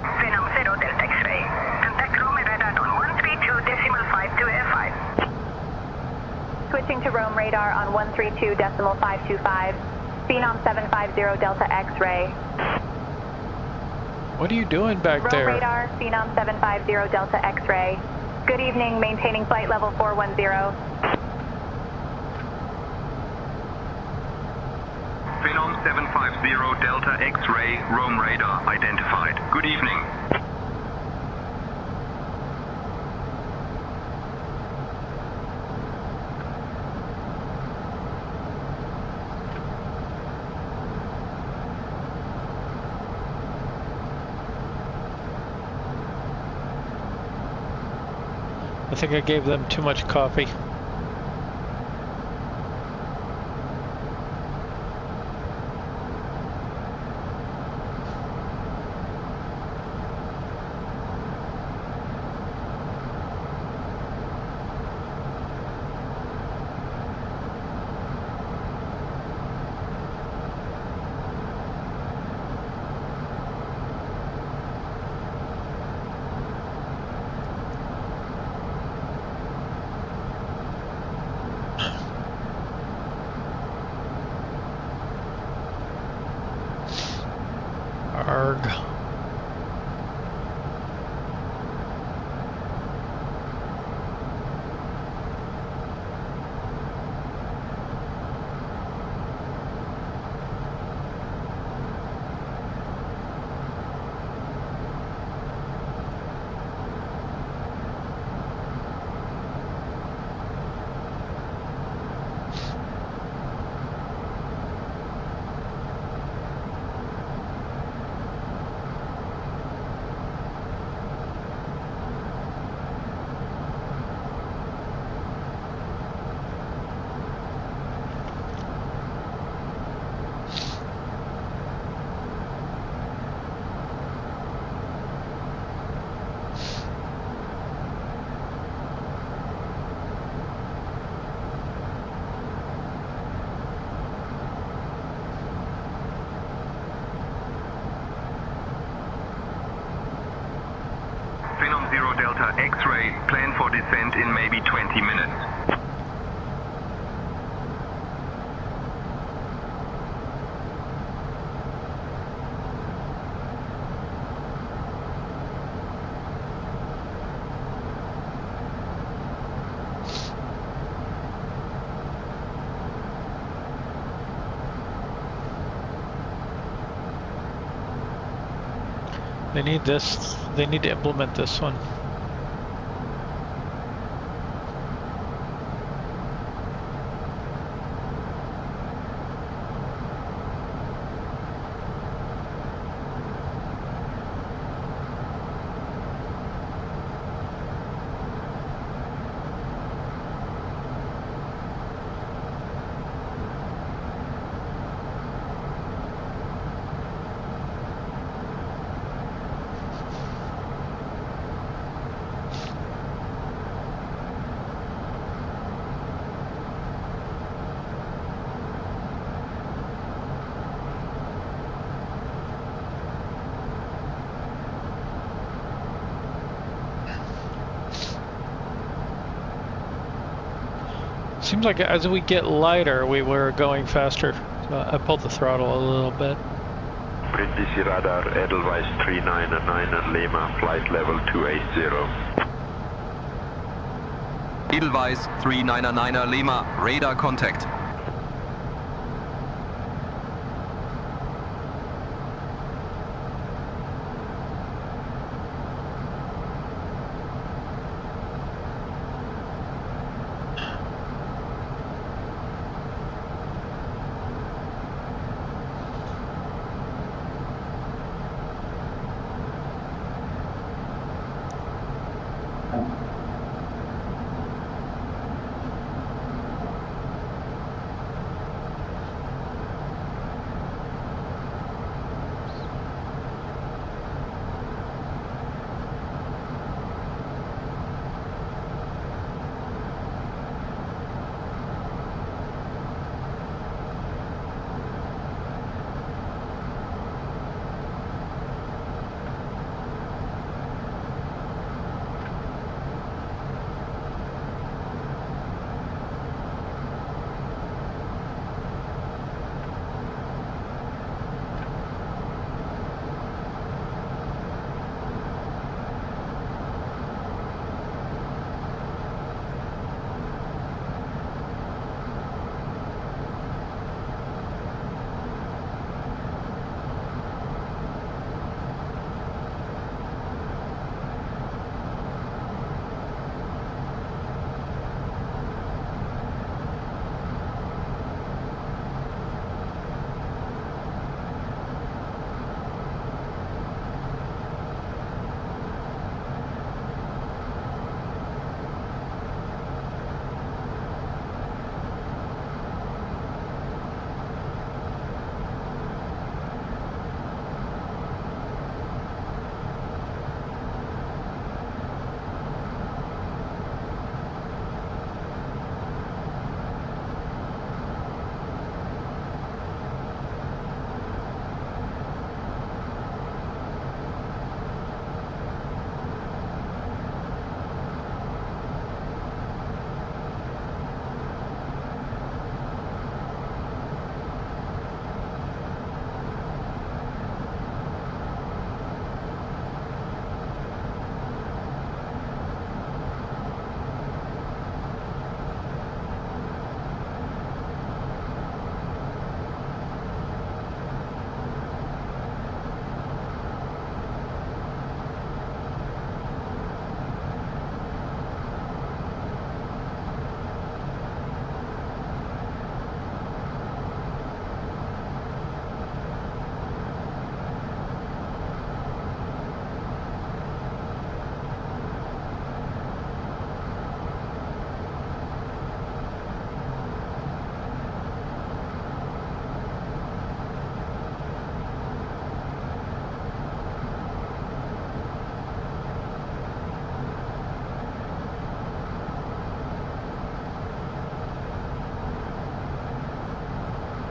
Phenom 0 Delta X-ray. Contact Rome radar on 132.52 F5. Switching to Rome radar on 132.525. Phenom 750 Delta X-ray. What are you doing back there? Rome radar, Phenom 750 Delta X-ray. Good evening, maintaining flight level 410. Phenom 750 Delta X-ray, Rome radar identified. Good evening. I think I gave them too much coffee. Arg. Phenom 0 Delta X-ray, plan for descent in maybe 20 minutes. They need this. They need to implement this one. Seems like as we get lighter, we were going faster. So I pulled the throttle a little bit. Brindisi radar, Edelweiss 399 Lima, flight level 280. Edelweiss 399 Lima, radar contact.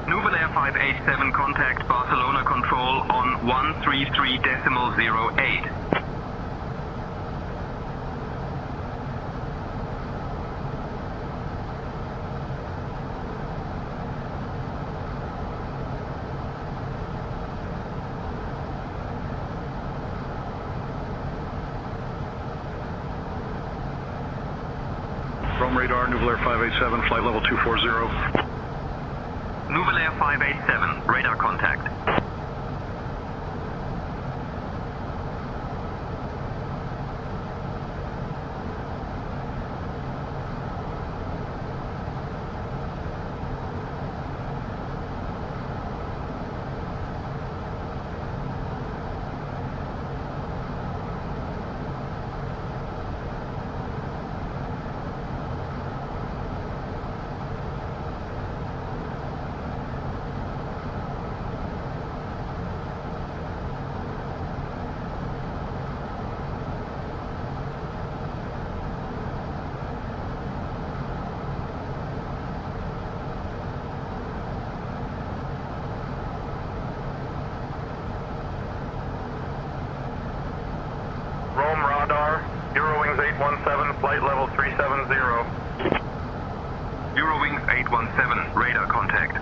Nouvel Air 587 contact Barcelona control on 133.08. Rome radar, Nouvel Air 587, flight level 240. Nouvel Air 587, radar contact. 817, flight level 370. Eurowings 817, radar contact.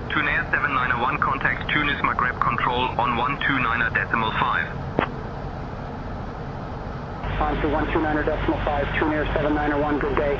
Tunair 7901, contact Tunis Maghreb Control on 129.5. On to 129.5, Tunair 7901, good day.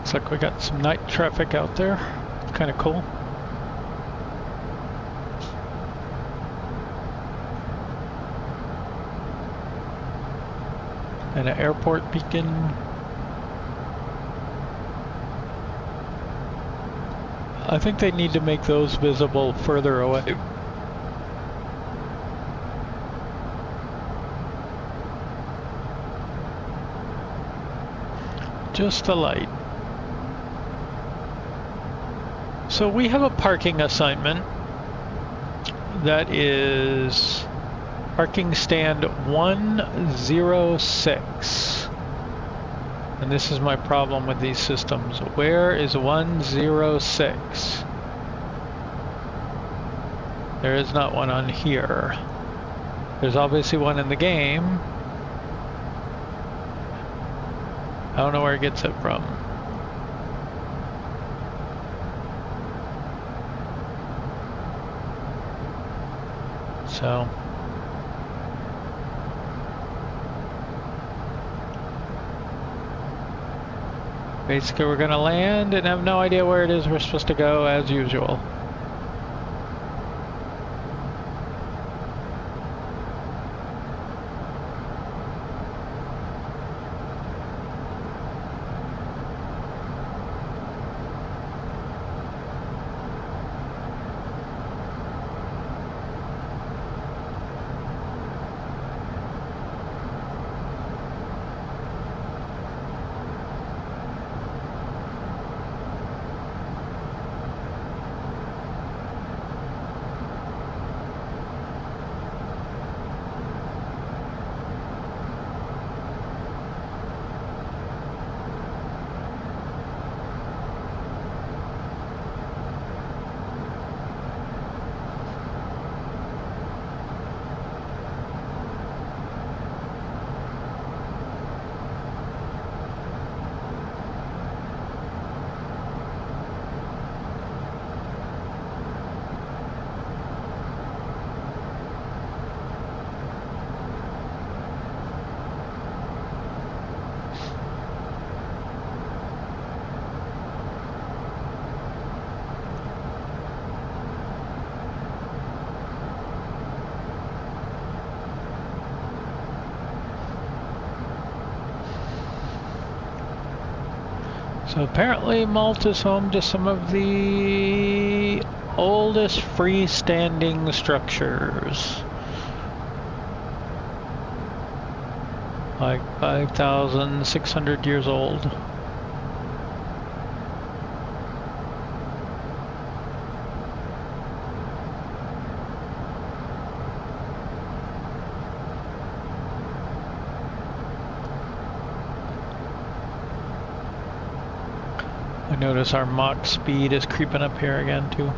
Looks like we got some night traffic out there. Kind of cool. And an airport beacon. I think they need to make those visible further away. Just the light. So we have a parking assignment that is parking stand 106. And this is my problem with these systems. Where is 106? There is not one on here. There's obviously one in the game. I don't know where it gets it from. So basically we're gonna land and have no idea where it is we're supposed to go as usual. So apparently Malta's home to some of the oldest freestanding structures. Like 5,600 years old. I notice our Mach speed is creeping up here again too.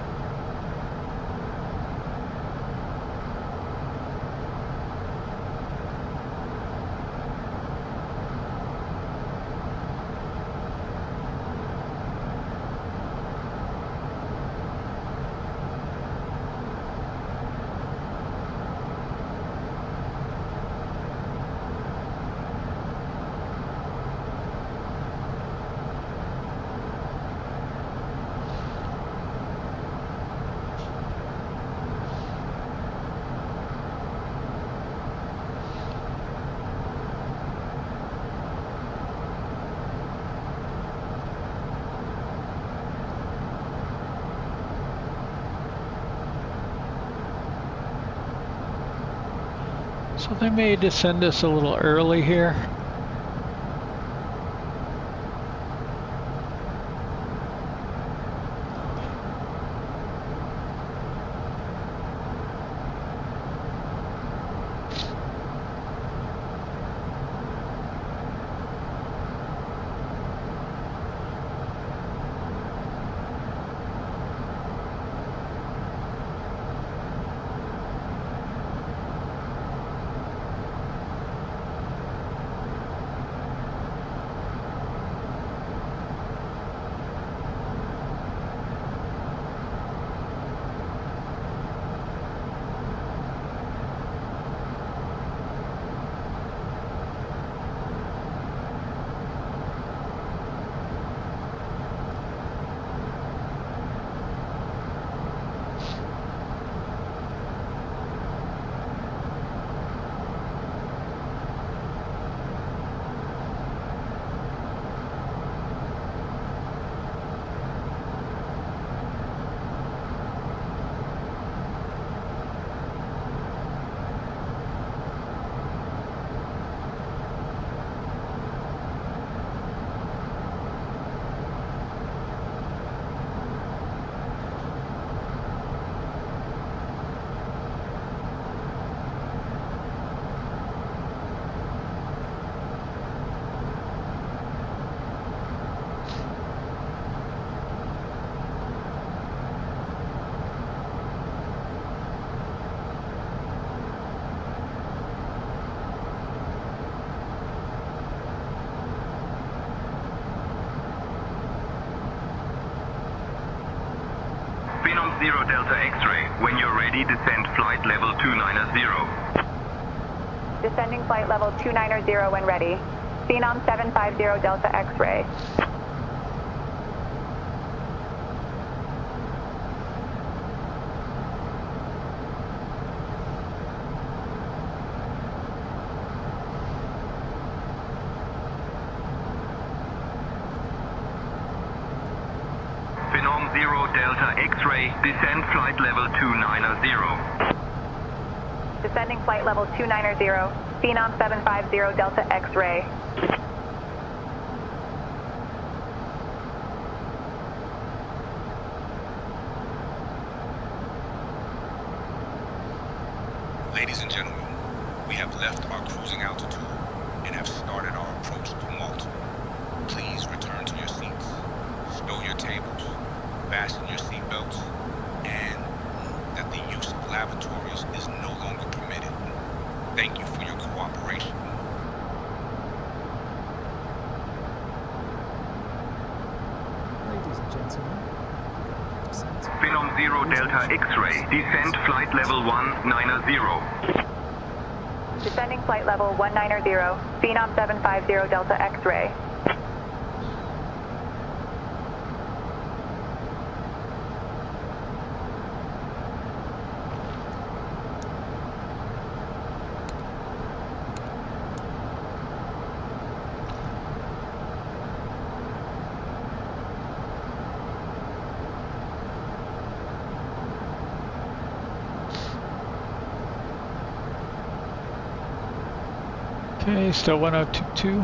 So they may descend us a little early here. 0 Delta X-ray. When you're ready, descend flight level 290. Descending flight level 290 when ready. Phenom 750 Delta X-ray. Phenom 0 Delta X-ray, descend flight level 290. Descending flight level 290, Phenom 750 Delta X-ray. Ladies and gentlemen, we have left our cruising altitude and have started our approach to Malta. Please return to your seats, stow your tables, fasten your seatbelts, and that the use of lavatories is no longer permitted. Thank you for your cooperation. Ladies and gentlemen, descent. Phenom 0 Delta X-ray, descend flight level 190. Descending flight level 190, Phenom 750 Delta X-ray. Okay, still 1022.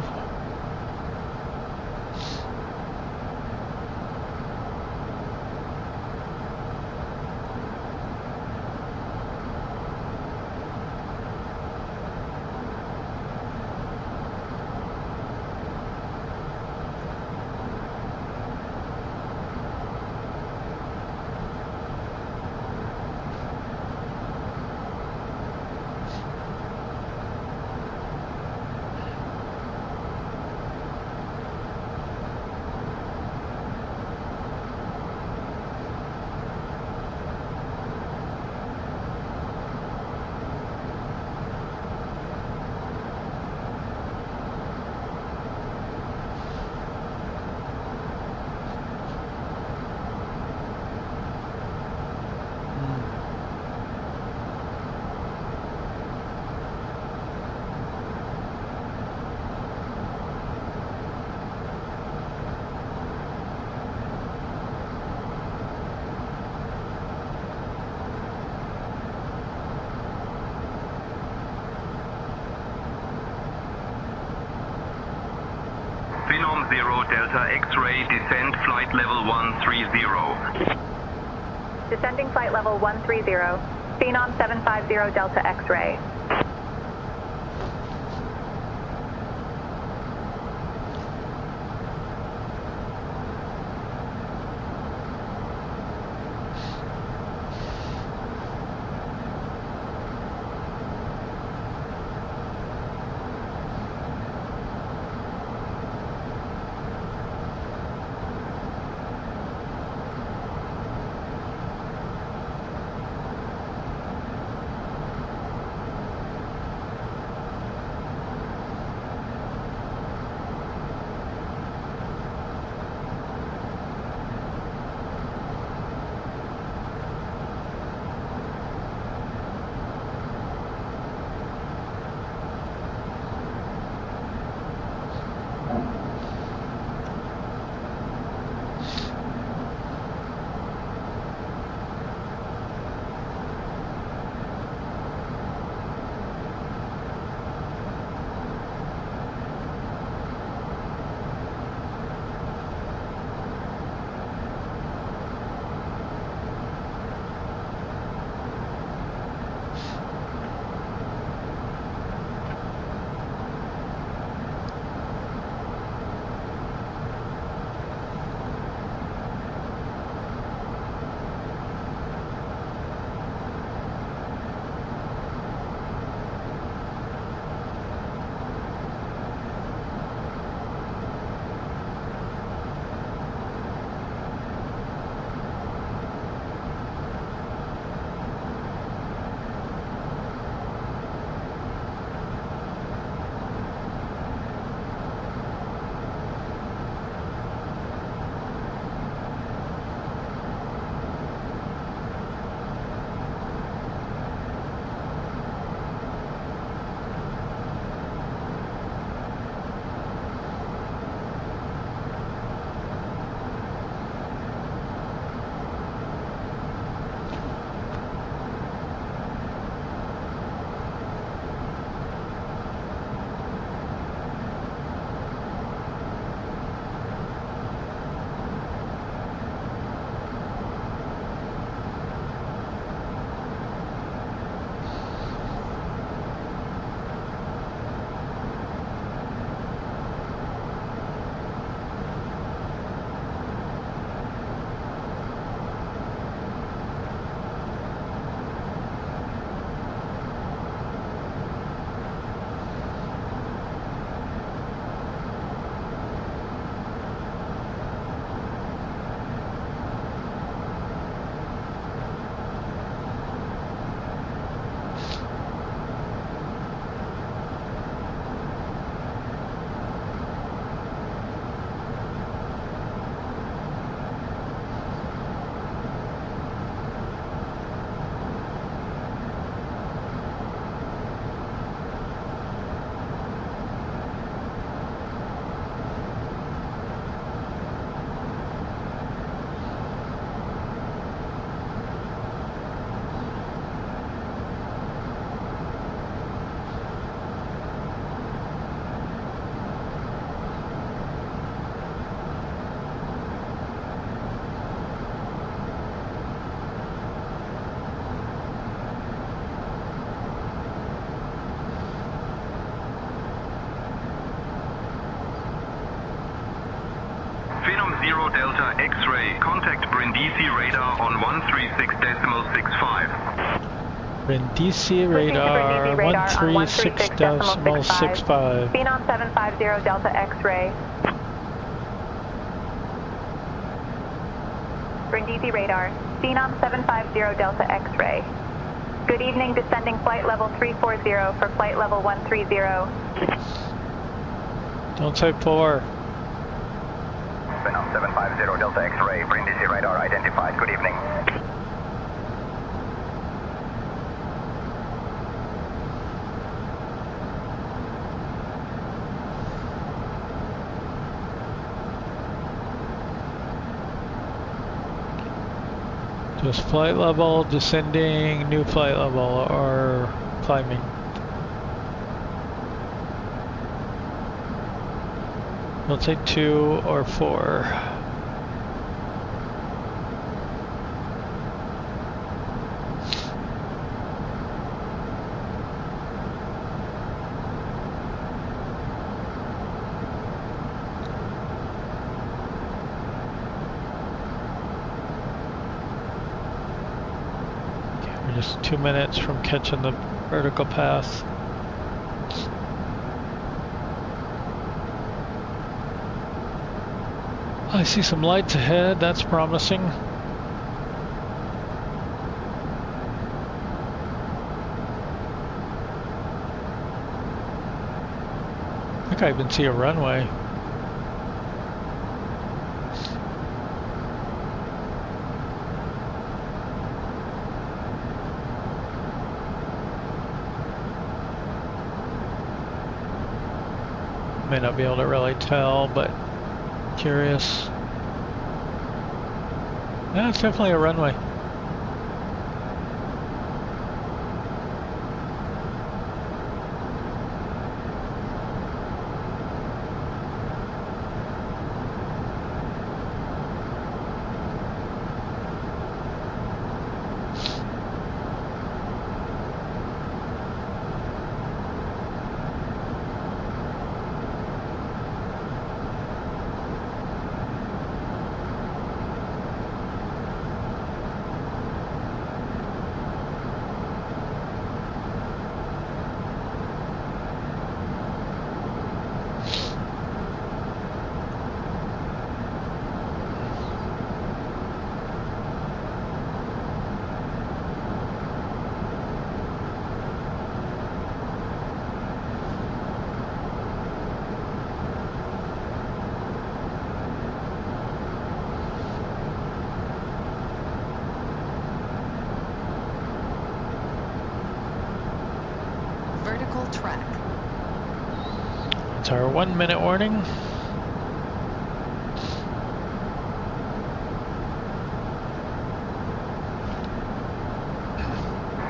Phenom 0 Delta X-ray, descend flight level 130. Descending flight level 130, Phenom 750 Delta X-ray. Delta X-ray. Contact Brindisi radar on 136.65. Brindisi radar 136.65. Phenom 750 Delta X-ray. Brindisi radar, Phenom 750 Delta X-ray. Good evening, descending flight level 340 for flight level 130. Don't say 4. Phenom 750 Delta X-ray, Brindisi radar identified. Good evening. Just flight level, descending, new flight level, or climbing. We'll take 2 or 4. We're just 2 minutes from catching the vertical path. I see some lights ahead, that's promising. I think I even see a runway. May not be able to really tell, but curious. Yeah, it's definitely a runway. Vertical track. It's our 1 minute warning.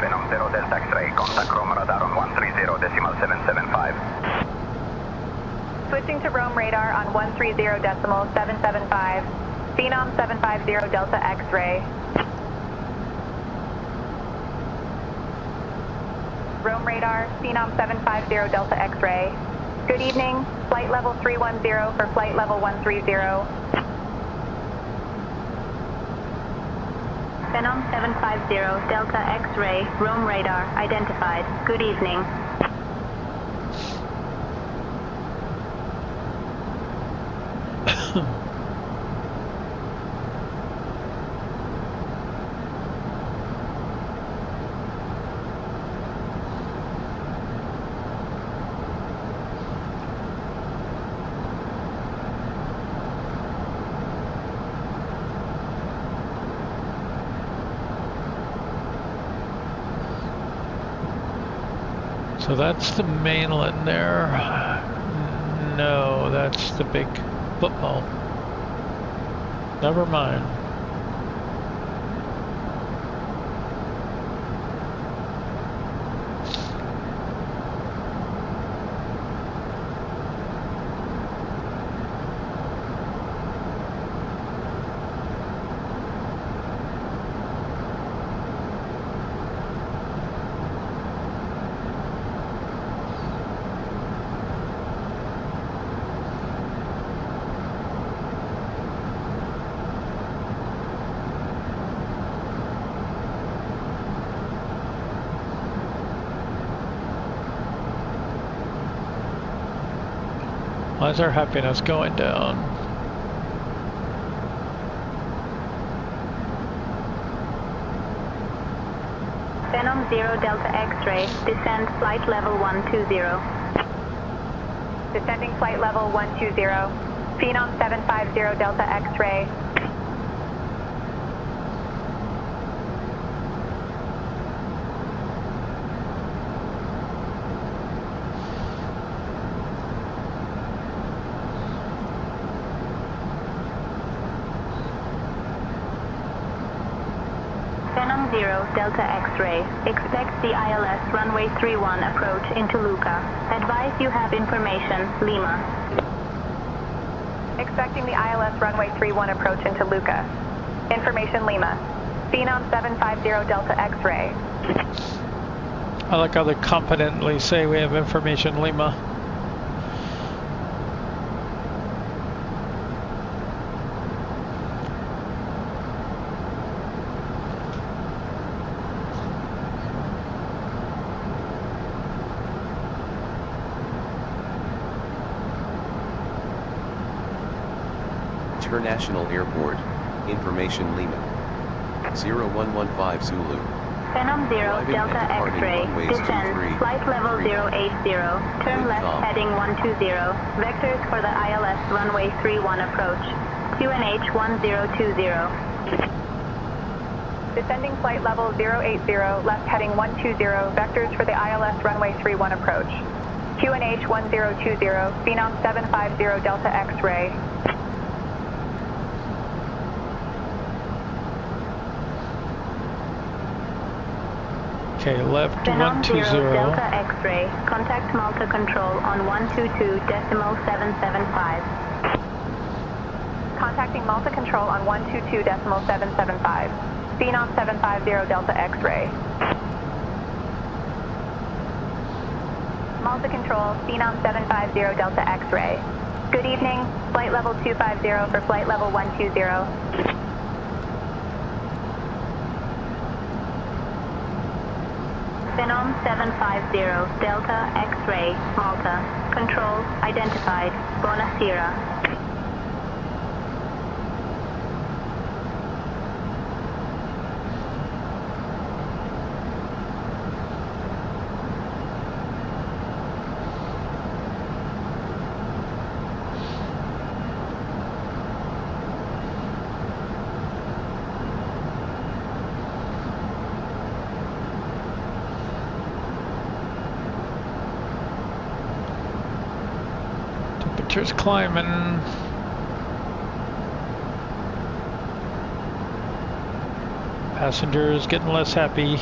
Phenom 0 Delta X-ray, contact Rome radar on 130.775. Switching to Rome radar on 130.775. Phenom 750 Delta X-ray. Rome radar, Phenom 750 Delta X-ray. Good evening, flight level 310 for flight level 130. Phenom 750 Delta X-ray, Rome radar identified. Good evening. So that's the mainland there. No, that's the big football. Never mind. Why is our happiness going down? Phenom 0 Delta X-ray, descend flight level 120. Descending flight level 120. Phenom 750 Delta X-ray. Phenom 0 Delta X-ray, expect the ILS runway 31 approach into Luca. Advise you have information, Lima. Expecting the ILS runway 31 approach into Luca. Information Lima. Phenom 750 Delta X-ray. I like how they confidently say we have information, Lima. International Airport, information Lima. 0115 Zulu. Phenom 0 Delta X-ray, descend, flight level 080, turn left heading 120, vectors for the ILS runway 31 approach, QNH 1020. Descending flight level 080, left heading 120, vectors for the ILS runway 31 approach. QNH 1020, Phenom 750 Delta X-ray. Okay, left Phenom 120. 0 Delta X-ray, contact Malta control on 122.775. Contacting Malta control on 122.775. Phenom 750 Delta X-ray. Malta control, Phenom 750 Delta X-ray. Good evening, flight level 250 for flight level 120. Phenom 750 Delta X-ray, Malta. Control identified. Buonasera. Temperature's climbing. Passengers getting less happy.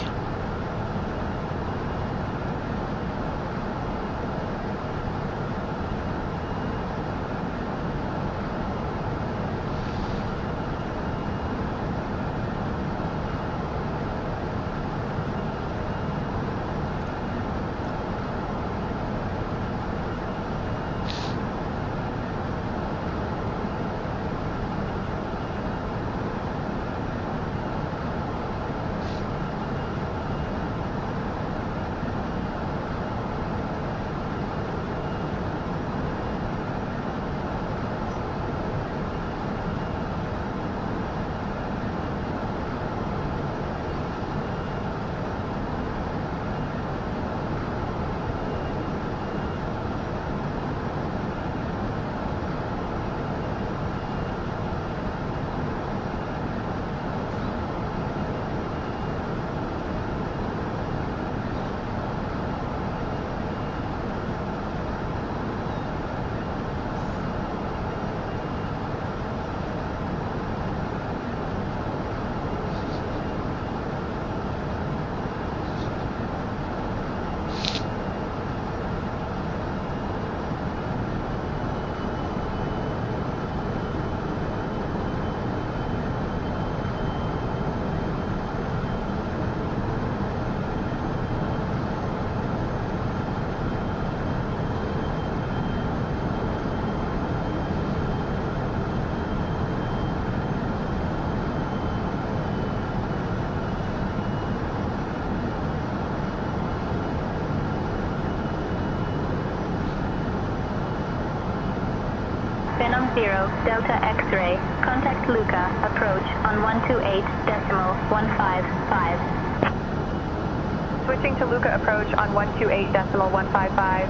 Phenom 0, Delta X-ray. Contact Luca. Approach on 128.155. Switching to Luca approach on 128.155.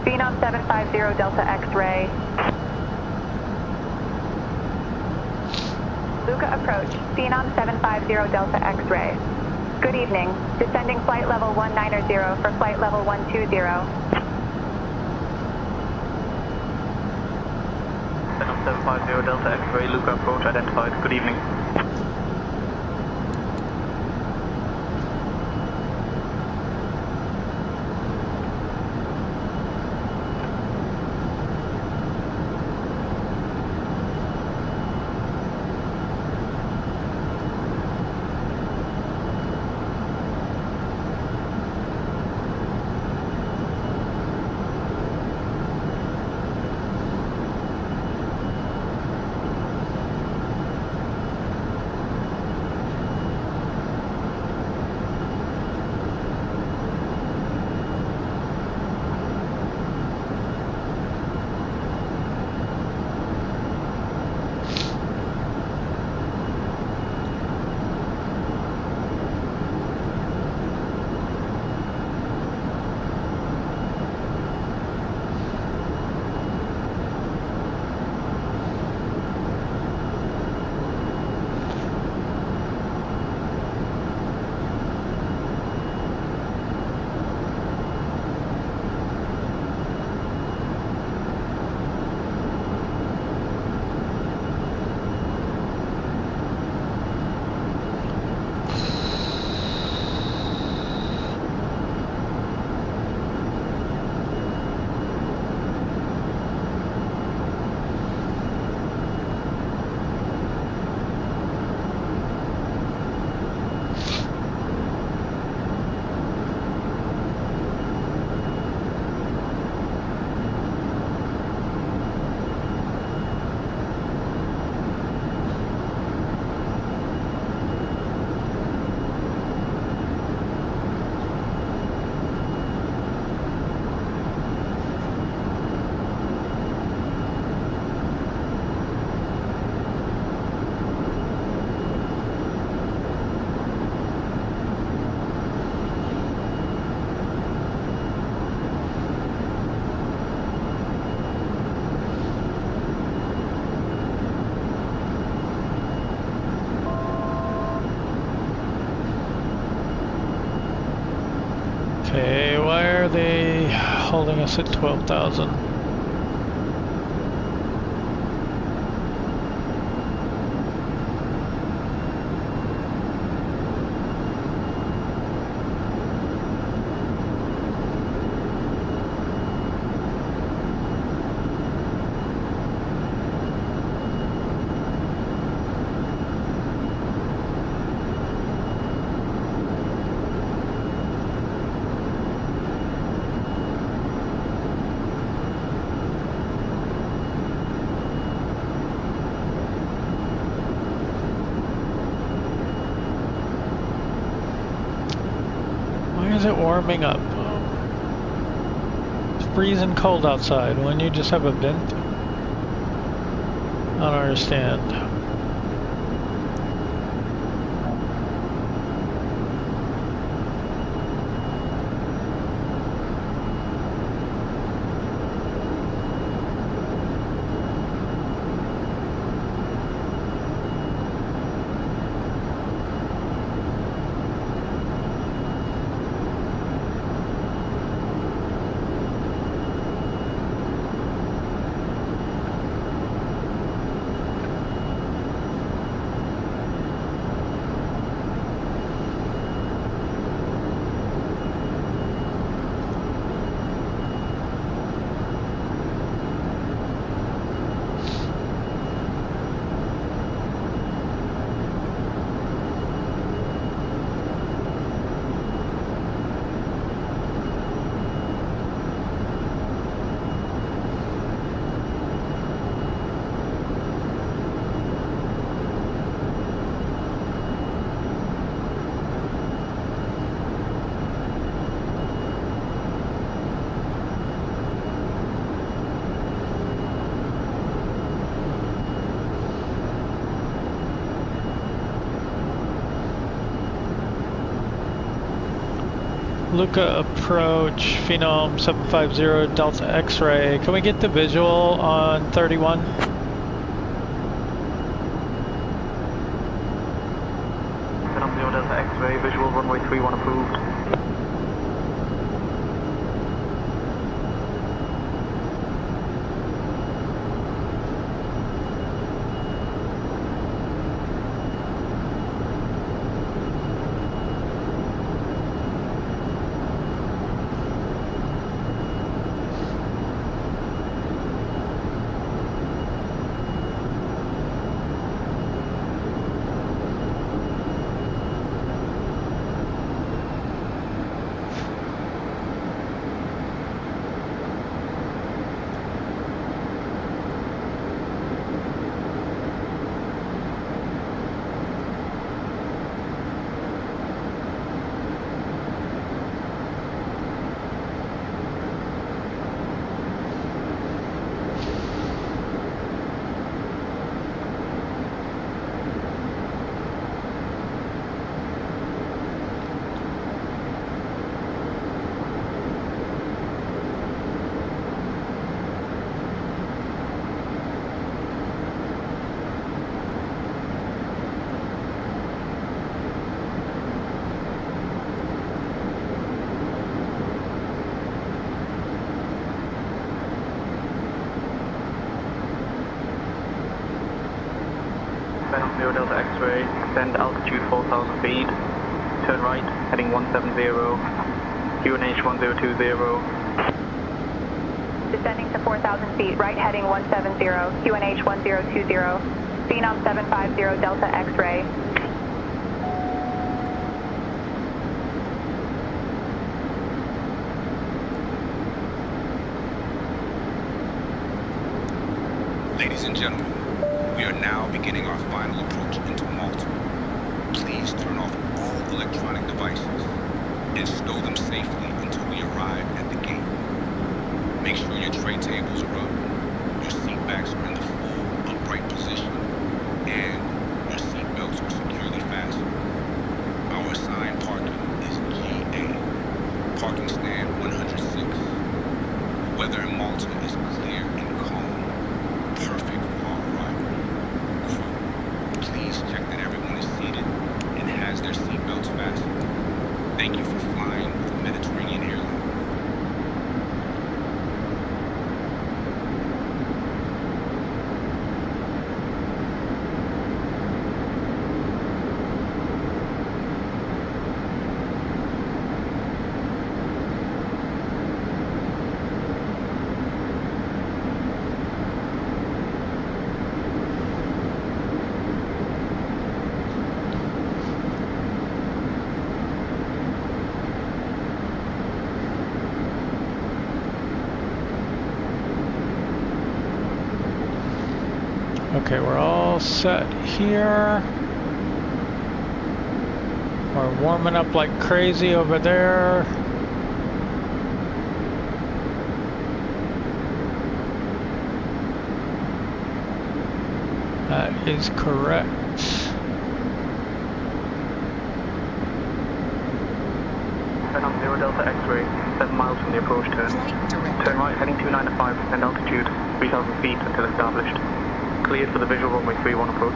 Phenom 750 Delta X-ray. Luca approach, Phenom 750 Delta X-ray. Good evening. Descending flight level 190 for flight level 120. Phenom 750 Delta X-ray, Luca approach identified. Good evening. Okay, why are they holding us at 12,000? Why is it warming up? It's freezing cold outside. When you just have a vent? I don't understand. Luca approach, Phenom 750 Delta X-ray. Can we get the visual on 31? Phenom 0 Delta X-ray, visual runway 31 approved. Phenom 0 Delta X-ray, descend altitude 4,000 feet, turn right, heading 170, QNH 1020. Descending to 4,000 feet, right heading 170, QNH 1020, Phenom 750 Delta X-ray. Ladies and gentlemen, we are now beginning our final approach into Malta. Please turn off all electronic devices and stow them safely until we arrive at the gate. Make sure your tray tables are up, your seat backs are in the full upright position, and your seat belts are securely fastened. Our assigned parking is GA, parking stand 106. The weather in Malta is clear and calm, perfect for our arrival. Crew, please check that everyone is seated and has their seat belts fastened. Thank you for flying with Mediterranean Airlines. Okay, we're all set here. We're warming up like crazy over there. That is correct. Phenom 0 Delta X-ray, 7 miles from the approach turn. Turn right, heading 295, descend altitude 3,000 feet until established. Cleared for the visual runway 31 approach.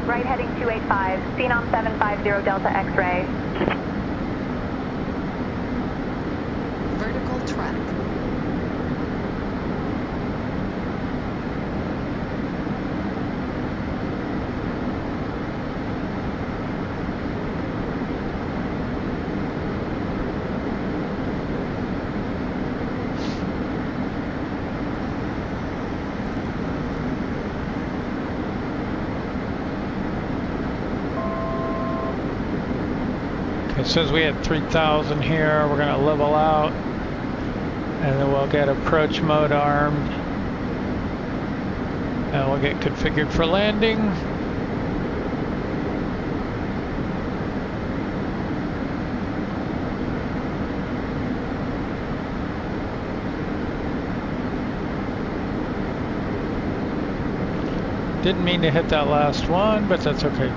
Right heading 285, Phenom 750 Delta X-ray. Vertical track. As soon as we hit 3,000 here, we're going to level out, and then we'll get approach mode armed, and we'll get configured for landing. Didn't mean to hit that last one, but that's okay.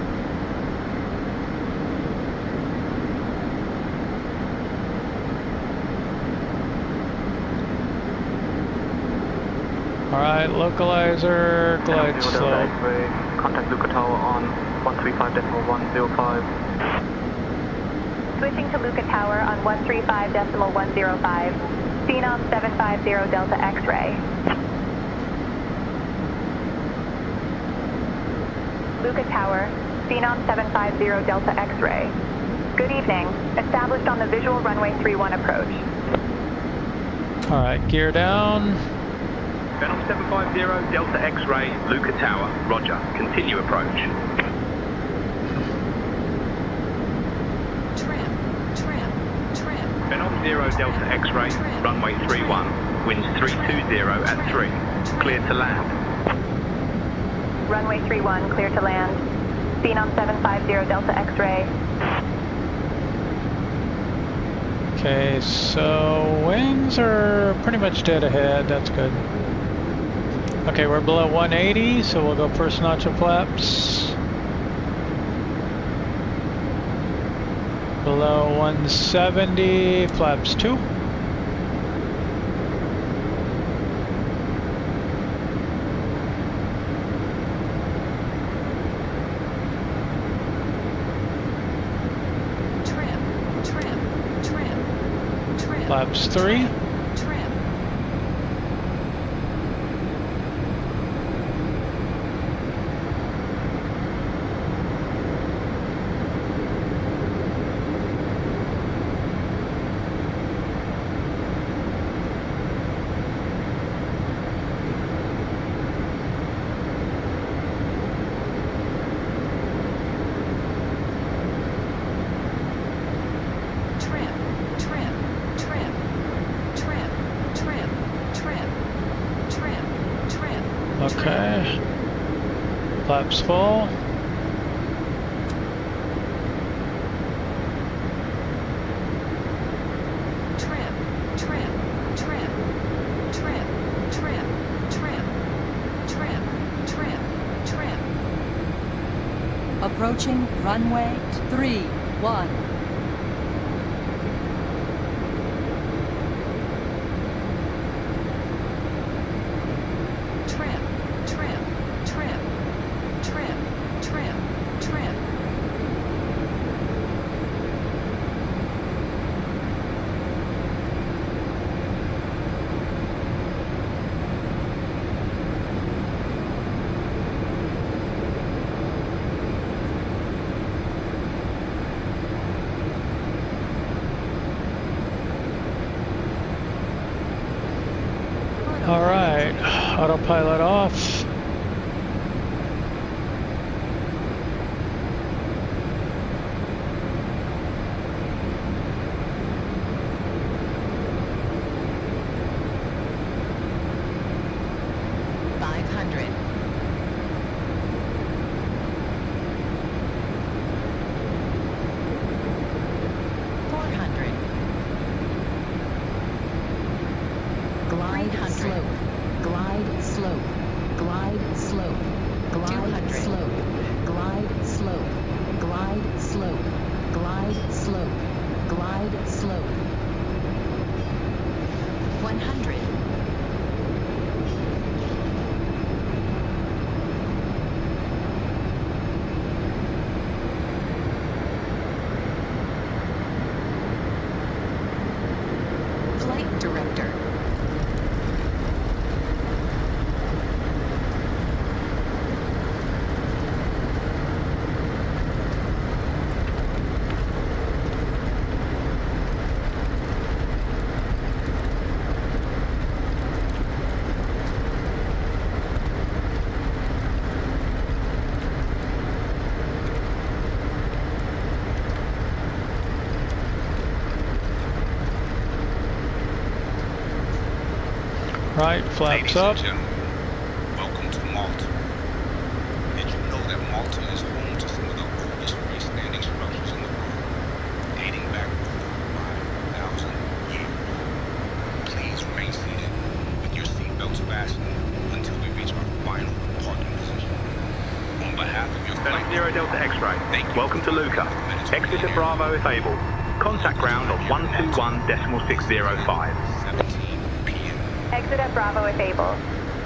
Alright, localizer, glide slow. X-ray, contact Luca Tower on 135.105. Switching to Luca Tower on 135.105. Phenom 750 Delta X-ray. Luca Tower, Phenom 750 Delta X-ray. Good evening. Established on the visual runway 31 approach. Alright, gear down. Phenom 750 Delta X-ray, Luca Tower. Roger. Continue approach. Phenom 0 Delta X-ray, runway 31. Winds 320 at 3. Clear to land. Runway 31, clear to land. Phenom 750 Delta X-ray. Okay, so winds are pretty much dead ahead. That's good. Okay, we're below 180, so we'll go first notch of flaps. Below 170, flaps 2. Flaps 3. Okay. Flaps full. Approaching runway 31. Alright, autopilot off. Right, flaps up. Ladies and gentlemen, welcome to Malta. Did you know that Malta is home to some of the oldest freestanding structures in the world, dating back over 5,000 years? Please remain seated with your seatbelts fastened until we reach our final parking position. welcome to Luca. Exit at Bravo if able. Contact ground on 121.605. Exit at Bravo if able.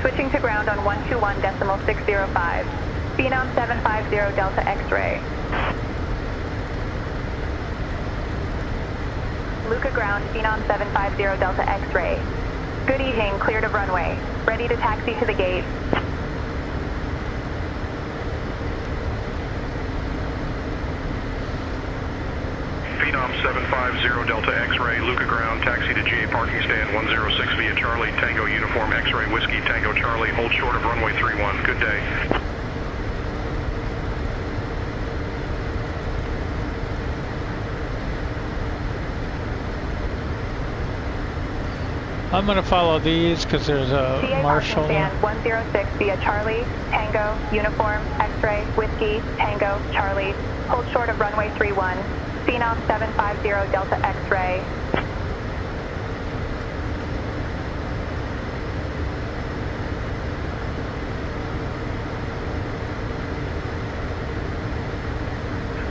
Switching to ground on 121.605. Phenom 750 Delta X-ray. Luca ground, Phenom 750 Delta X-ray. Good evening, cleared of runway. Ready to taxi to the gate. Phenom 750 Delta X-ray, Luca ground, taxi to GA parking stand 106 via Charlie, Tango uniform X-ray Whiskey, Tango Charlie, hold short of runway 31. Good day. I'm gonna follow these because there's a GA marshal. parking stand 106 via Charlie, Tango, uniform, X-ray, Whiskey, Tango, Charlie, hold short of runway 31. Phenom 750 Delta X-ray.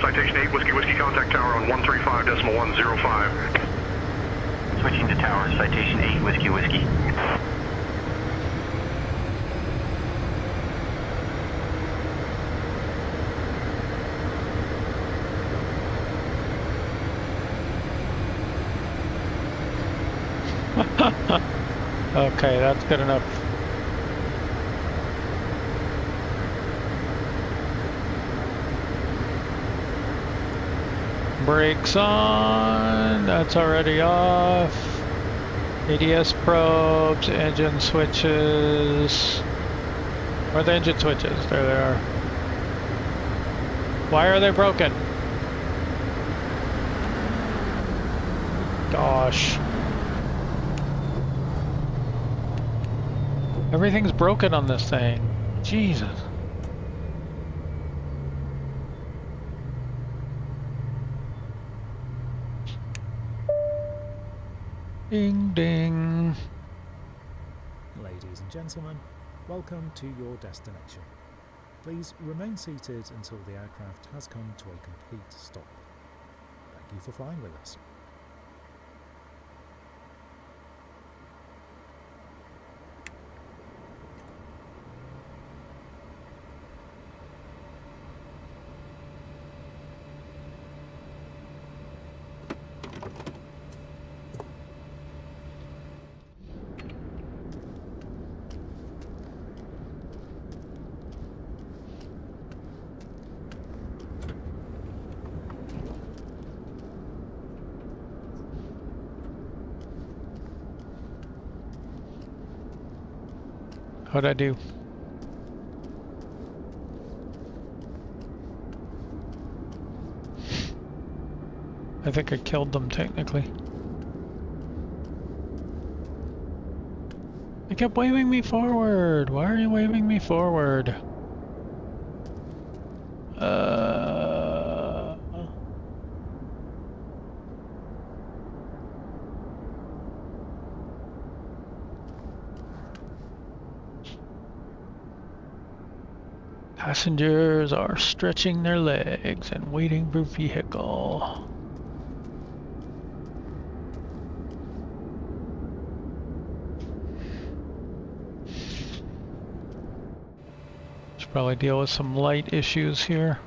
Citation 8, Whiskey Whiskey, contact tower on 135.105. Switching to tower, Citation 8, Whiskey Whiskey. Okay, that's good enough. Brakes on, that's already off. ADS probes, engine switches. Where are the engine switches? There they are. Why are they broken? Gosh. Everything's broken on this thing. Jesus. Ding ding. Ladies and gentlemen, welcome to your destination. Please remain seated until the aircraft has come to a complete stop. Thank you for flying with us. How'd I do? I think I killed them technically. They kept waving me forward. Why are you waving me forward? Passengers are stretching their legs and waiting for vehicle. Should probably deal with some light issues here.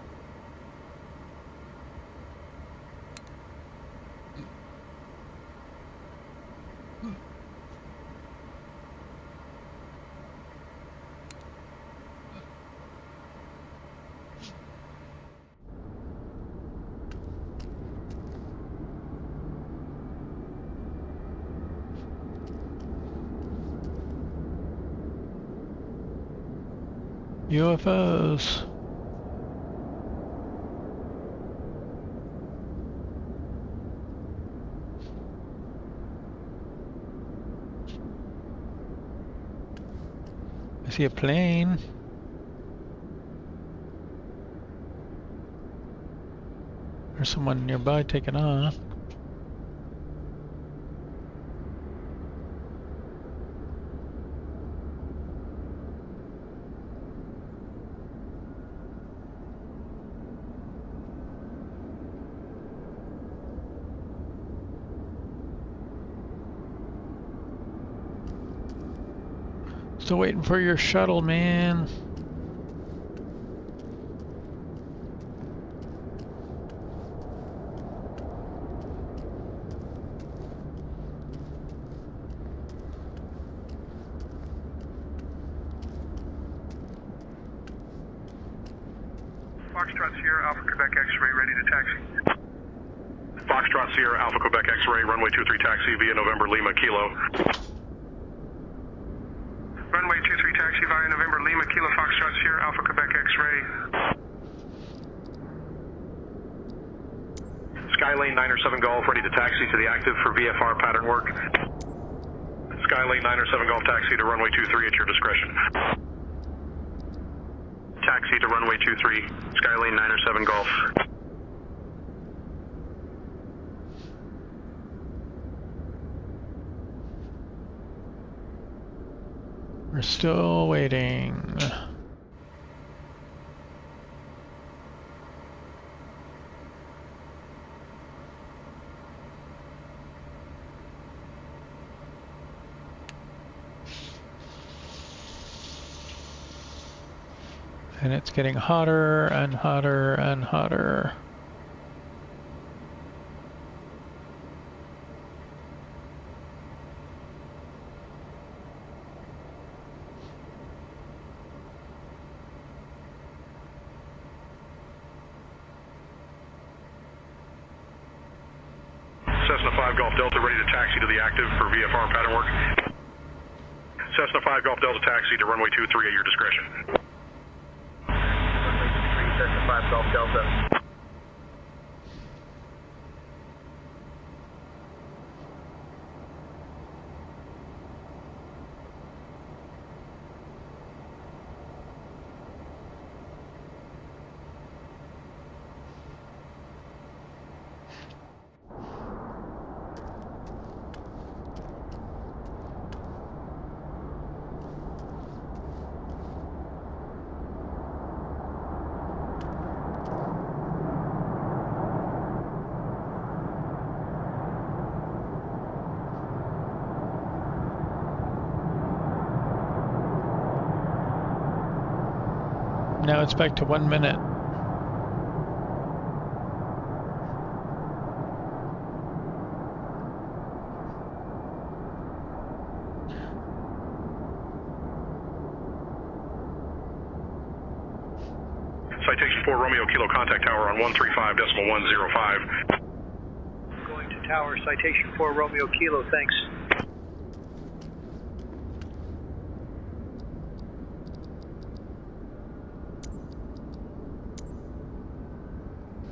UFOs. I see a plane. There's someone nearby taking off. Still waiting for your shuttle, man. Foxtrot Sierra Alpha Quebec X-ray ready to taxi. Foxtrot Sierra Alpha Quebec X-ray runway 23 taxi via November Lima Kilo. Runway 23 taxi via November Lima Kilo Foxtrot Sierra Alpha Quebec X-ray. Skylane 907 Golf ready to taxi to the active for VFR pattern work. Skylane 907 Golf taxi to runway 23 at your discretion. Taxi to runway 23, Skylane 907 Golf. We're still waiting. And it's getting hotter and hotter and hotter. Cessna 5 Golf Delta ready to taxi to the active for VFR pattern work. Cessna 5 Golf Delta taxi to runway 23 at your discretion. Cessna 5 Golf Delta. Now it's back to 1 minute. Citation 4 Romeo Kilo contact tower on 135.105. Going to tower, Citation 4 Romeo Kilo, thanks.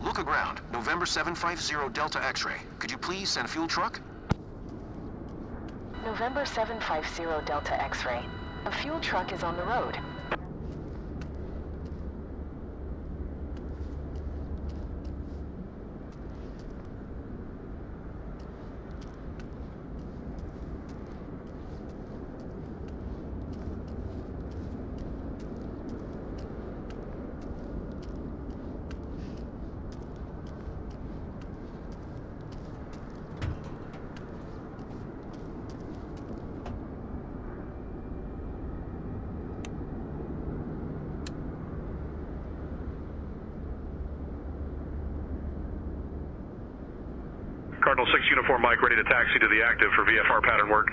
Luca ground, November 750 Delta X-ray. Could you please send fuel truck? November 750 Delta X-ray. A fuel truck is on the road. Cardinal 6 Uniform Mike ready to taxi to the active for VFR pattern work.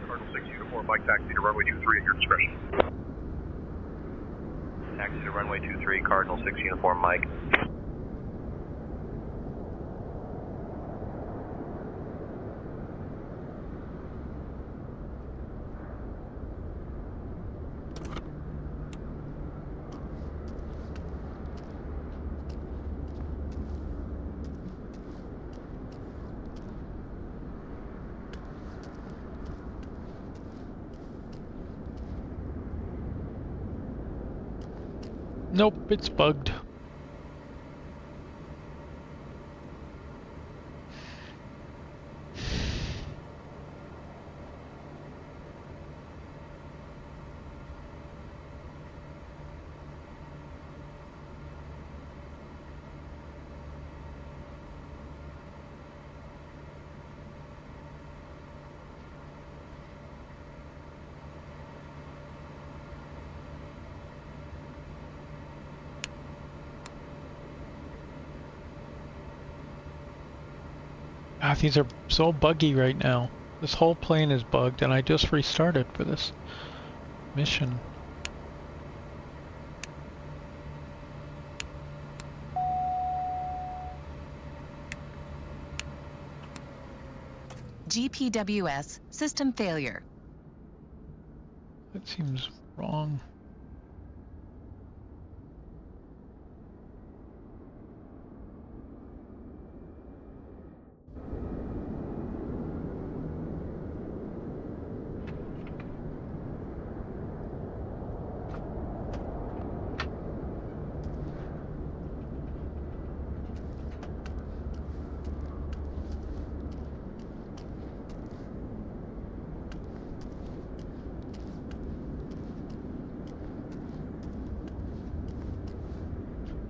Cardinal 6 Uniform Mike taxi to runway 23 at your discretion. Taxi to runway 23, Cardinal 6 Uniform Mike. Nope, it's bugged. God, these are so buggy right now. This whole plane is bugged, and I just restarted for this mission. GPWS system failure. That seems wrong.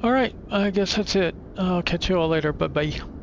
Alright, I guess that's it. I'll catch you all later. Bye-bye.